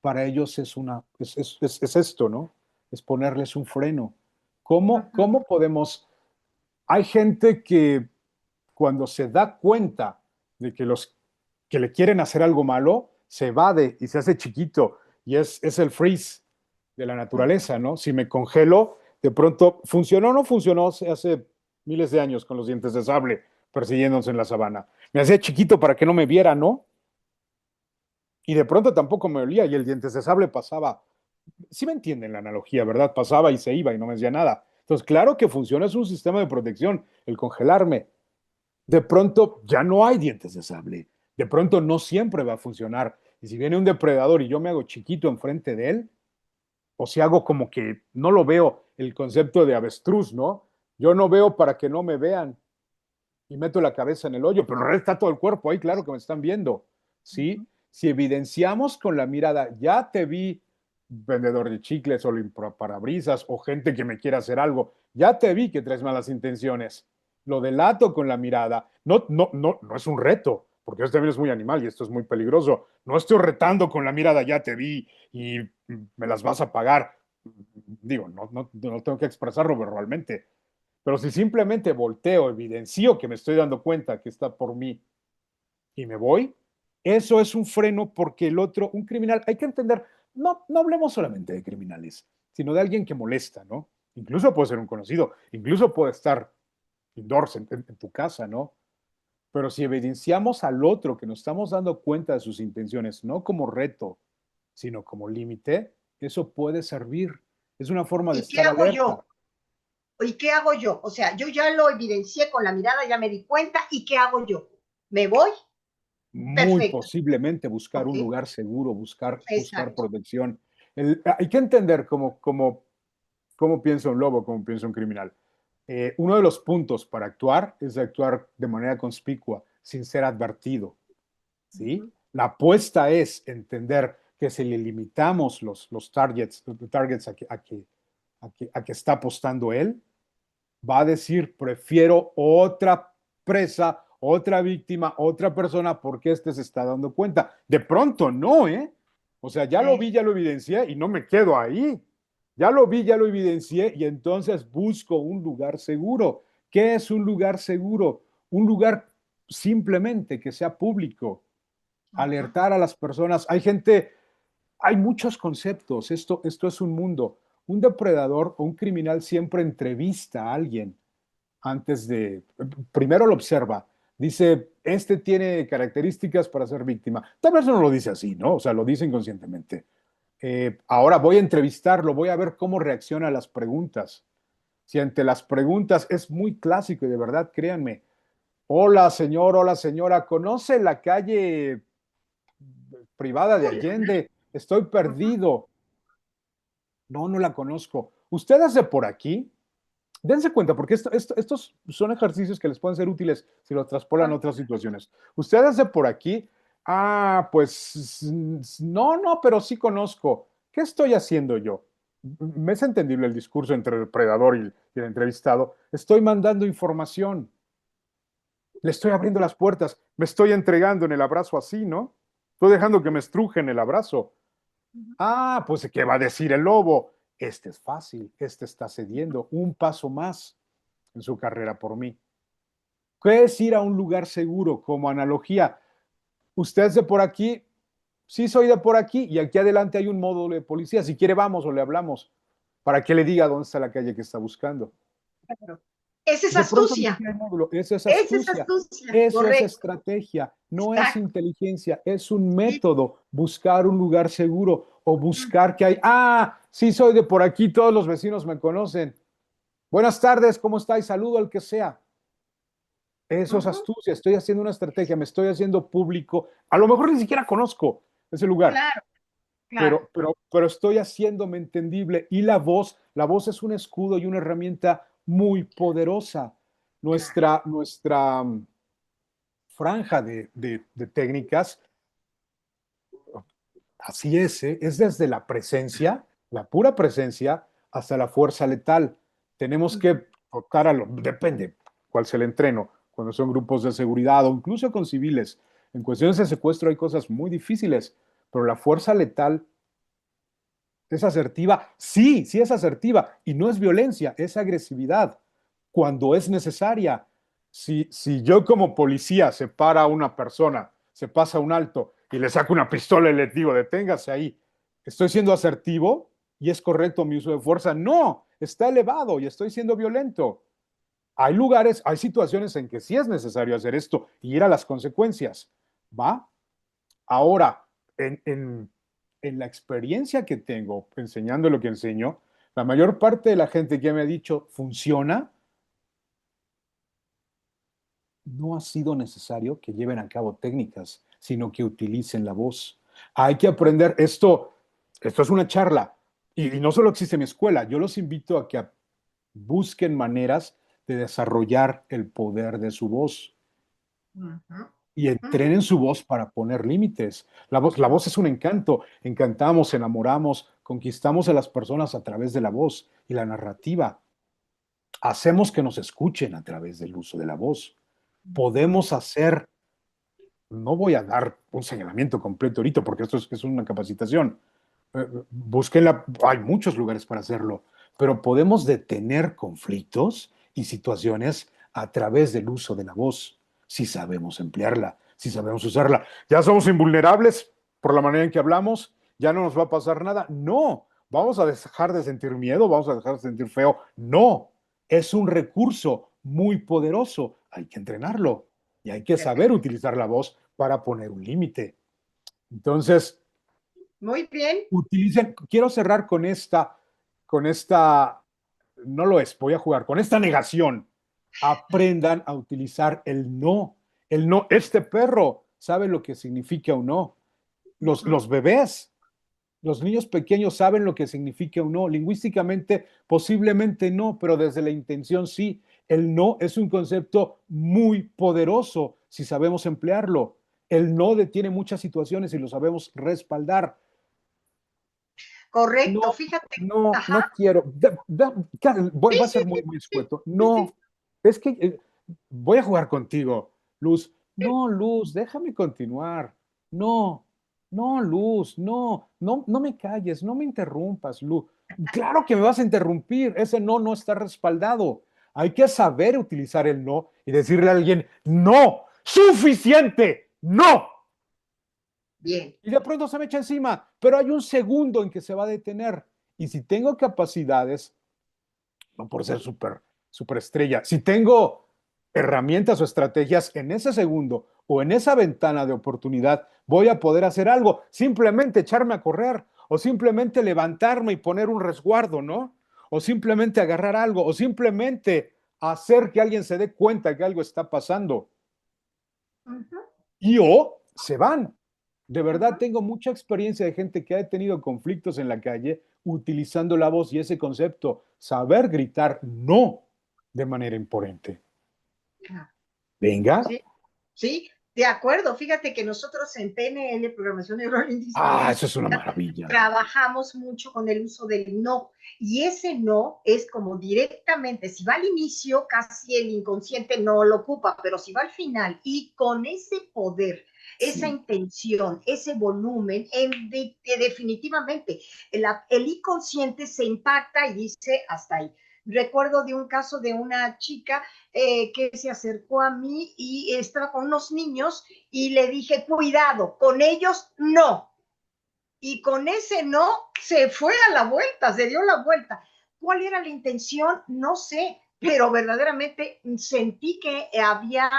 para ellos es esto, ¿no? Es ponerles un freno. ¿Cómo podemos? Hay gente que cuando se da cuenta de que los que le quieren hacer algo malo, se evade y se hace chiquito, y es el freeze de la naturaleza, ¿no? Si me congelo, de pronto, ¿funcionó o no funcionó hace miles de años con los dientes de sable persiguiéndose en la sabana? Me hacía chiquito para que no me viera, ¿no? Y de pronto tampoco me olía y el dientes de sable pasaba. Sí me entienden la analogía, ¿verdad? Pasaba y se iba y no me decía nada. Entonces, claro que funciona, es un sistema de protección, el congelarme. De pronto ya no hay dientes de sable. De pronto no siempre va a funcionar. Y si viene un depredador y yo me hago chiquito enfrente de él, o si hago como que no lo veo el concepto de avestruz, ¿no? Yo no veo para que no me vean y meto la cabeza en el hoyo, pero en realidad está todo el cuerpo ahí, claro que me están viendo, ¿sí? Si evidenciamos con la mirada, ya te vi, vendedor de chicles o parabrisas o gente que me quiera hacer algo, ya te vi que traes malas intenciones, lo delato con la mirada, no es un reto, porque esto también es muy animal y esto es muy peligroso, no estoy retando con la mirada, ya te vi y me las vas a pagar, digo, no tengo que expresarlo verbalmente, pero si simplemente volteo, evidencio que me estoy dando cuenta que está por mí y me voy, eso es un freno porque el otro, un criminal, hay que entender, no hablemos solamente de criminales, sino de alguien que molesta, ¿no? Incluso puede ser un conocido, incluso puede estar indoors en tu casa, ¿no? Pero si evidenciamos al otro que nos estamos dando cuenta de sus intenciones, no como reto, sino como límite, eso puede servir. Es una forma de ¿Y qué estar hago alerta. yo? ¿Y qué hago yo? O sea, yo ya lo evidencié con la mirada, ya me di cuenta, ¿y qué hago yo? ¿Me voy? Muy Perfecto. posiblemente buscar Ok, un lugar seguro, buscar exacto. protección. Hay que entender cómo piensa un lobo, cómo piensa un criminal. Uno de los puntos para actuar es actuar de manera conspicua, sin ser advertido, ¿sí? La apuesta es entender que si le limitamos los targets a que está apostando él, va a decir, prefiero otra presa, otra víctima, otra persona, porque este se está dando cuenta. De pronto no, ¿eh? O sea, ya lo vi, ya lo evidencié y no me quedo ahí. Ya lo vi, ya lo evidencié y entonces busco un lugar seguro. ¿Qué es un lugar seguro? Un lugar simplemente que sea público, alertar a las personas. Hay muchos conceptos. Esto es un mundo. Un depredador o un criminal siempre entrevista a alguien primero lo observa, dice, este tiene características para ser víctima. Tal vez no lo dice así, ¿no? O sea, lo dice inconscientemente. Ahora voy a entrevistarlo, voy a ver cómo reacciona a las preguntas. Si ante las preguntas es muy clásico y de verdad, créanme, hola señor, hola señora, ¿conoce la calle privada de Allende? Estoy perdido. No la conozco. ¿Usted es de por aquí? Dense cuenta, porque estos son ejercicios que les pueden ser útiles si los traspolan a otras situaciones. Ustedes de por aquí, pues no, pero sí conozco. ¿Qué estoy haciendo yo? Me es entendible el discurso entre el predador y el entrevistado. Estoy mandando información, le estoy abriendo las puertas, me estoy entregando en el abrazo así, ¿no? Estoy dejando que me estruje en el abrazo. Pues ¿qué va a decir el lobo? Este es fácil, este está cediendo, un paso más en su carrera por mí. ¿Qué es ir a un lugar seguro? Como analogía, usted es de por aquí, sí soy de por aquí, y aquí adelante hay un módulo de policía. Si quiere, vamos o le hablamos para que le diga dónde está la calle que está buscando. Esa es De pronto astucia. hay módulo, eso es Esa es astucia, astucia. eso es Correcto. estrategia, no es Exacto. inteligencia, es un método, buscar un lugar seguro o buscar que sí soy de por aquí, todos los vecinos me conocen. Buenas tardes, ¿cómo estáis? Saludo al que sea. Eso es astucia, estoy haciendo una estrategia, me estoy haciendo público. A lo mejor ni siquiera conozco ese lugar, Claro, claro. pero estoy haciéndome entendible. Y la voz es un escudo y una herramienta muy poderosa. Nuestra franja de técnicas, así es desde la presencia, la pura presencia, hasta la fuerza letal. Tenemos que tocar depende cuál sea el entreno, cuando son grupos de seguridad o incluso con civiles. En cuestiones de secuestro hay cosas muy difíciles, pero la fuerza letal es asertiva. Sí es asertiva y no es violencia, es agresividad cuando es necesaria. Si yo como policía separa a una persona, se pasa un alto y le saco una pistola y le digo, deténgase ahí, ¿estoy siendo asertivo y es correcto mi uso de fuerza? No, está elevado y estoy siendo violento. Hay lugares, hay situaciones en que sí es necesario hacer esto y ir a las consecuencias. ¿Va? Ahora, en la experiencia que tengo enseñando lo que enseño, la mayor parte de la gente que me ha dicho funciona, no ha sido necesario que lleven a cabo técnicas, sino que utilicen la voz. Hay que aprender esto es una charla y no solo existe en mi escuela, yo los invito a que busquen maneras de desarrollar el poder de su voz y entrenen su voz para poner límites. La voz es un encanto. Encantamos, enamoramos, conquistamos a las personas a través de la voz y la narrativa. Hacemos que nos escuchen a través del uso de la voz. Podemos hacer, no voy a dar un señalamiento completo ahorita porque esto es una capacitación. Búsquenla, hay muchos lugares para hacerlo, pero podemos detener conflictos y situaciones a través del uso de la voz, si sabemos emplearla, si sabemos usarla. ¿Ya somos invulnerables por la manera en que hablamos? ¿Ya no nos va a pasar nada? No. ¿Vamos a dejar de sentir miedo? ¿Vamos a dejar de sentir feo? No. Es un recurso muy poderoso. Hay que entrenarlo y hay que saber utilizar la voz para poner un límite. Entonces, muy bien. Quiero cerrar con esta, no lo es, voy a jugar, con esta negación. Aprendan a utilizar el no. El no, este perro sabe lo que significa un no. Los bebés, los niños pequeños saben lo que significa un no. Lingüísticamente, posiblemente no, pero desde la intención sí. El no es un concepto muy poderoso si sabemos emplearlo. El no detiene muchas situaciones y lo sabemos respaldar. Correcto, No, fíjate. no quiero. Voy a ser muy escueto. No, es que voy a jugar contigo, Luz. No, Luz, déjame continuar. No, Luz, no me calles, no me interrumpas, Luz. Claro que me vas a interrumpir, ese no está respaldado. Hay que saber utilizar el no y decirle a alguien, no, suficiente, no. Bien. Y de pronto se me echa encima, pero hay un segundo en que se va a detener. Y si tengo capacidades, no por ser super estrella, si tengo herramientas o estrategias en ese segundo o en esa ventana de oportunidad, voy a poder hacer algo, simplemente echarme a correr o simplemente levantarme y poner un resguardo, ¿no? O simplemente agarrar algo o simplemente hacer que alguien se dé cuenta que algo está pasando. Y o se van. De verdad, tengo mucha experiencia de gente que ha tenido conflictos en la calle utilizando la voz y ese concepto, saber gritar no de manera imponente. Venga. Sí, sí, de acuerdo. Fíjate que nosotros en PNL, Programación Neurolingüística, Eso es una maravilla. Trabajamos mucho con el uso del no. Y ese no es como directamente, si va al inicio, casi el inconsciente no lo ocupa, pero si va al final y con ese poder, esa intención, ese volumen, definitivamente el inconsciente se impacta y dice hasta ahí. Recuerdo de un caso de una chica que se acercó a mí y estaba con unos niños y le dije, cuidado, con ellos no. Y con ese no se fue a la vuelta, se dio la vuelta. ¿Cuál era la intención? No sé, pero verdaderamente sentí que había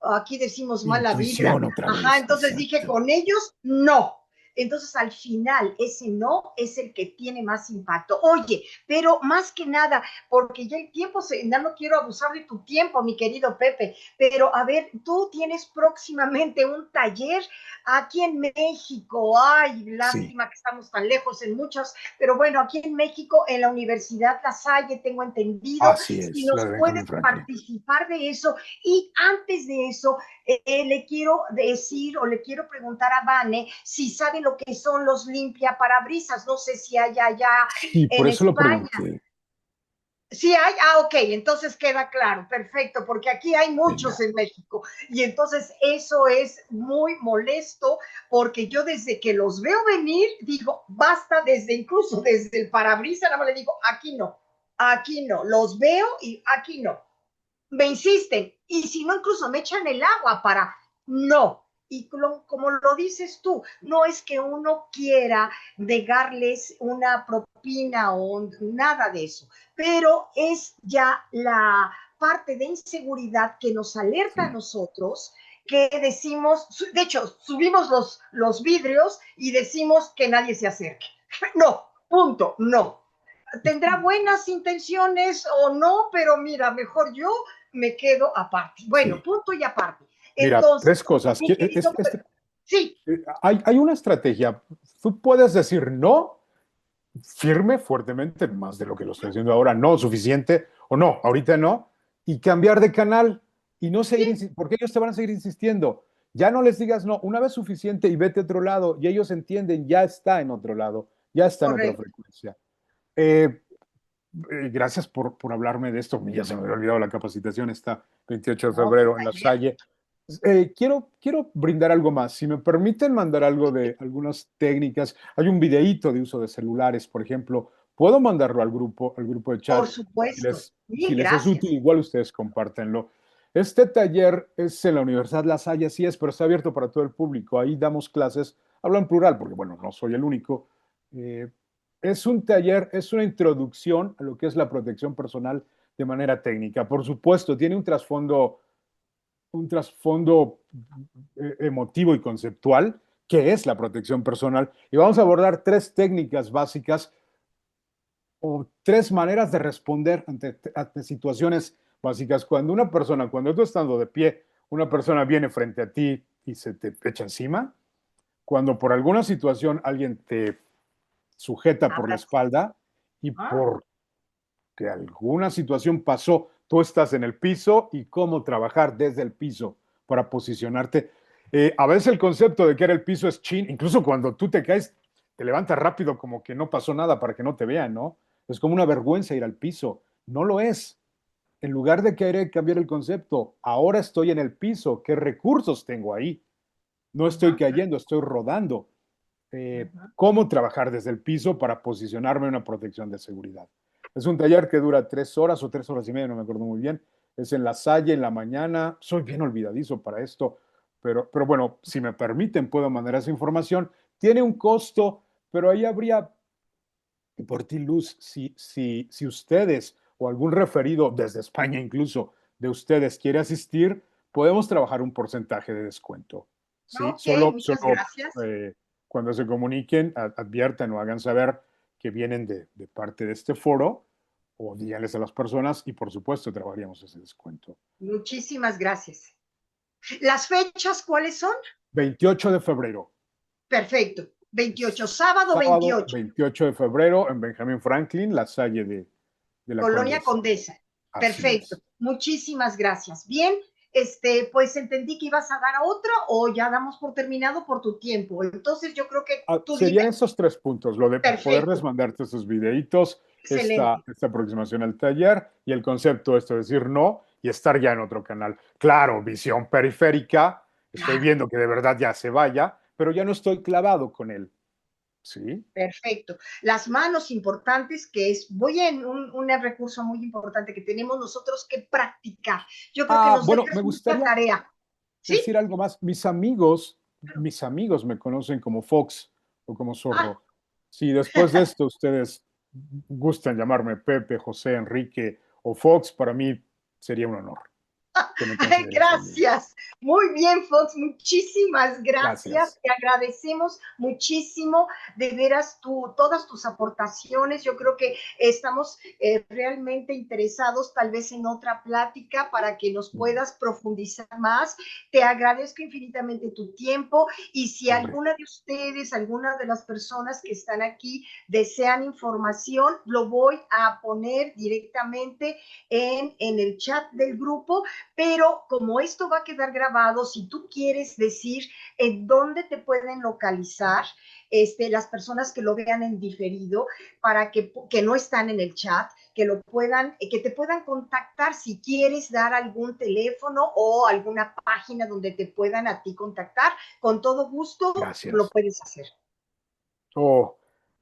aquí decimos mala vibra. Ajá, entonces dije, con ellos no. Entonces, al final, ese no es el que tiene más impacto. Oye, pero más que nada, porque ya el tiempo, ya no quiero abusar de tu tiempo, mi querido Pepe, pero a ver, tú tienes próximamente un taller aquí en México. Ay, lástima que estamos tan lejos en muchos, pero bueno, aquí en México, en la Universidad La Salle, tengo entendido. Así es, si nos puedes participar de eso. Y antes de eso, le quiero decir o le quiero preguntar a Vane si sabe lo que son los limpiaparabrisas. No sé si hay allá sí, por eso España. Lo pregunté. Sí hay, ok, entonces queda claro, perfecto, porque aquí hay muchos en México y entonces eso es muy molesto porque yo desde que los veo venir digo, basta, incluso desde el parabrisas, nada más le digo, aquí no, los veo y aquí no. Me insisten y si no incluso me echan el agua para no. Y como lo dices tú, no es que uno quiera negarles una propina o nada de eso, pero es ya la parte de inseguridad que nos alerta a nosotros, que decimos, de hecho, subimos los vidrios y decimos que nadie se acerque. No, punto, no. Tendrá buenas intenciones o no, pero mira, mejor yo me quedo aparte. Bueno, punto y aparte. Mira, entonces, 3 cosas. Sí. Hay una estrategia. Tú puedes decir no firme, fuertemente, más de lo que lo estoy haciendo ahora, no suficiente, o no, ahorita no, y cambiar de canal y no seguir, porque ellos te van a seguir insistiendo. Ya no les digas no, una vez suficiente y vete a otro lado, y ellos entienden, ya está en otro lado, ya está en otra Correcto. frecuencia. Gracias por hablarme de esto. Ya se me había olvidado la capacitación, está 28 de No, pues, febrero en La Salle. Quiero brindar algo más. Si me permiten mandar algo de algunas técnicas, hay un videíto de uso de celulares, por ejemplo. Puedo mandarlo al grupo de por chat. supuesto. Si Mil les es útil, gracias. igual ustedes compártenlo. Este taller es en la Universidad La Salle, sí es, pero está abierto para todo el público. Ahí damos clases, hablo en plural porque, bueno, no soy el único. Eh, es un taller, es una introducción a lo que es la protección personal de manera técnica. Por supuesto, tiene un trasfondo emotivo y conceptual, que es la protección personal. Y vamos a abordar tres técnicas básicas o tres maneras de responder ante situaciones básicas. Cuando tú estando de pie, una persona viene frente a ti y se te echa encima, cuando por alguna situación alguien te sujeta por la Hablas. espalda y Ah, por que alguna situación pasó, tú estás en el piso y cómo trabajar desde el piso para posicionarte. A veces el concepto de que era el piso es chin, incluso cuando tú te caes, te levantas rápido como que no pasó nada para que no te vean, ¿no? Es como una vergüenza ir al piso. No lo es. En lugar de querer cambiar el concepto, ahora estoy en el piso, ¿qué recursos tengo ahí? No estoy ujú, cayendo, estoy rodando. ujú. Cómo trabajar desde el piso para posicionarme en una protección de seguridad. Es un taller que dura 3 horas o 3 horas y media, no me acuerdo muy bien. Es en La Salle en la mañana. Soy bien olvidadizo para esto, pero bueno, si me permiten, puedo mandar esa información. Tiene un costo, pero ahí habría, por ti, Luz, si ustedes o algún referido desde España incluso de ustedes quiere asistir, podemos trabajar un porcentaje de descuento. ¿Sí? Ok, muchas Solo gracias. cuando se comuniquen, adviertan o hagan saber que vienen de parte de este foro o díganles a las personas y por supuesto trabajaríamos ese descuento. Muchísimas gracias. ¿Las fechas cuáles son? 28 de febrero. Perfecto. 28, sábado Sábado 28, 28 de febrero en Benjamin Franklin, La Salle de la Colonia Condesa. Condesa. Así Perfecto. es. Muchísimas gracias. Bien, pues entendí que ibas a dar a otra o ya damos por terminado por tu tiempo. Entonces yo creo que tú Serían dime. esos tres puntos, lo de poderles Perfecto. mandarte esos videitos, Excelente. esta aproximación al taller y el concepto esto de decir no y estar ya en otro canal. Claro, visión periférica, estoy Claro. viendo que de verdad ya se vaya, pero ya no estoy clavado con él. ¿Sí? Perfecto. Las manos importantes, que es, voy en un recurso muy importante que tenemos nosotros que practicar. Yo creo que nos Bueno, me dejas mucha gustaría tarea. ¿Sí? decir algo más. Mis amigos me conocen como Fox o como Ah, Zorro. Si después de esto ustedes gustan llamarme Pepe, José, Enrique o Fox, para mí sería un honor que me consideren su amigo. gracias. Muy bien, Fox. Muchísimas gracias. Gracias. Te agradecemos muchísimo. De veras, todas tus aportaciones. Yo creo que estamos realmente interesados tal vez en otra plática para que nos puedas profundizar más. Te agradezco infinitamente tu tiempo y si Hombre, alguna de ustedes, alguna de las personas que están aquí desean información, lo voy a poner directamente en el chat del grupo, pero como esto va a quedar grabado, si tú quieres decir en dónde te pueden localizar, las personas que lo vean en diferido, para que no están en el chat, que te puedan contactar si quieres dar algún teléfono o alguna página donde te puedan a ti contactar, con todo gusto lo gracias. puedes hacer. Oh,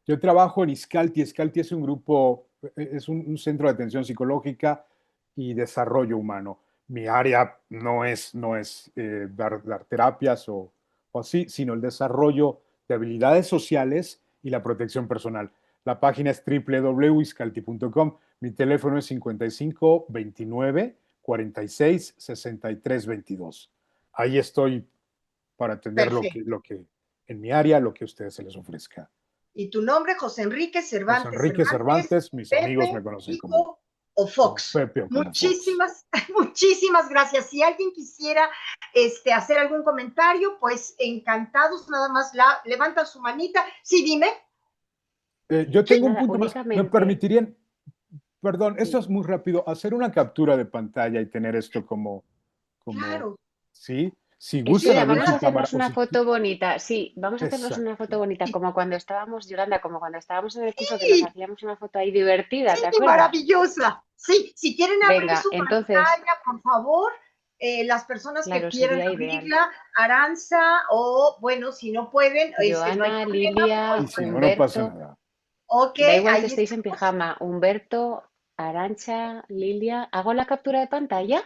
yo trabajo en Iscalti. Iscalti es un grupo, es un centro de atención psicológica y desarrollo humano. Mi área no es dar terapias o así, sino el desarrollo de habilidades sociales y la protección personal. La página es www.iscalti.com. Mi teléfono es 55 29 46 63 22. Ahí estoy para atender Perfecto. lo que en mi área, lo que a ustedes se les ofrezca. Y tu nombre, José Enrique José Cervantes Enrique Cervantes, Cervantes, mis amigos me Pepe, conocen Pico o como Fox. Pepe o como Fox. Muchísimas, muchísimas gracias. Si alguien quisiera hacer algún comentario, pues encantados, nada más levantan su manita. Sí, dime. Yo tengo un Nada, punto más. ¿Me únicamente. permitirían, perdón, esto es muy rápido, hacer una captura de pantalla y tener esto Claro. ¿sí? Si gustan Espera, abrir vamos a su cámara hacernos o una si... foto bonita. Sí, vamos a hacernos una Exacto. foto bonita, como cuando estábamos, Yolanda, como cuando estábamos en el curso que nos Sí, hacíamos una foto ahí divertida, ¿te sí, acuerdas? maravillosa. Sí, si quieren abrir Venga, su entonces, pantalla, por favor, las personas que claro, quieran sería ideal. abrirla, Aranza, o bueno, si no pueden, no hay Joana, problema, Y Lilia, si no, no pasa Humberto, nada. ok, da igual que ahí estéis en estamos. pijama, Humberto, Arancha, Lilia, ¿hago la captura de pantalla?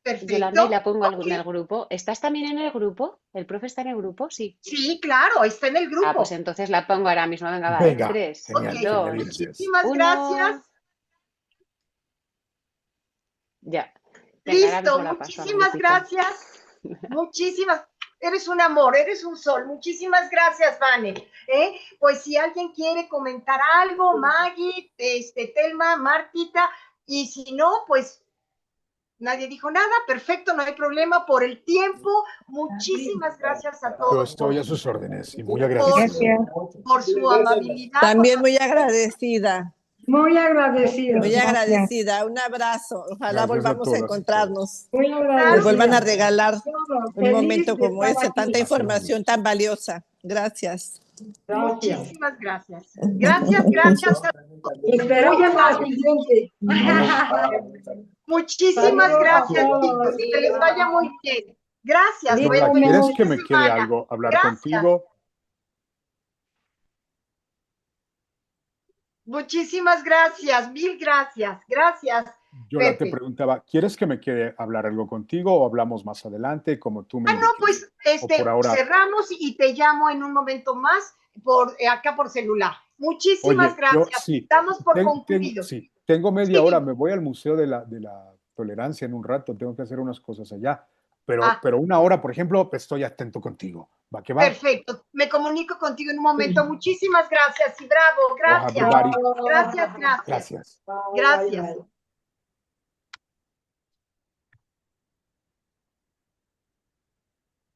Yolanda, y Perfecto, la pongo ok. en el grupo. ¿Estás también en el grupo? ¿El profe está en el grupo? Sí. Sí, claro, está en el Ah, pues grupo. entonces la pongo ahora mismo. Venga, va, en Venga, 3, Ok, genial, genial, 2, gracias. muchísimas gracias. 1. Ya. Venga, ahora Listo, mismo la paso al muchísimas grupito. gracias. Muchísimas, eres un amor, eres un sol. Muchísimas gracias, Vane. Pues si alguien quiere comentar algo, Maggie, Telma, Martita, y si no, pues nadie dijo nada, perfecto, no hay problema por el tiempo. Muchísimas gracias a Yo todos estoy a sus órdenes y muy por, agradecido. Gracias. por su amabilidad. También muy agradecida, Muy agradecido, muy gracias. agradecida. Un abrazo. Ojalá Gracias a volvamos a todas y todos. encontrarnos. Muy Nos Claro que vuelvan a agradecida. sí. regalar Todo, un feliz momento de como estar ese, tanta aquí. información tan valiosa. Gracias. Gracias. Muchísimas gracias. Gracias, gracias. Muy Esperamos la amable. siguiente. Muchísimas Saludos a gracias, chicos. todos. Que les vaya muy bien. Gracias. Feliz Yola, Buen fin ¿quieres mes. que de me quede semana. algo hablar Gracias. contigo? Muchísimas gracias. Mil gracias. Gracias, Yola te Pepe. preguntaba, ¿quieres que me quede hablar algo contigo o hablamos más adelante como tú me No, indiques? pues O por ahora, cerramos y te llamo en un momento más acá por celular. Muchísimas oye, yo gracias. sí, Damos por concluido. sí, tengo media hora, Sí. me voy al Museo de la Tolerancia en un rato, tengo que hacer unas cosas allá, Ah, pero una hora, por ejemplo, estoy atento contigo. ¿Va que va? perfecto. Me comunico contigo en un momento. Muchísimas gracias y bravo. Aloha, Gracias. everybody. Gracias, gracias. Gracias. Bye, bye, Gracias. bye.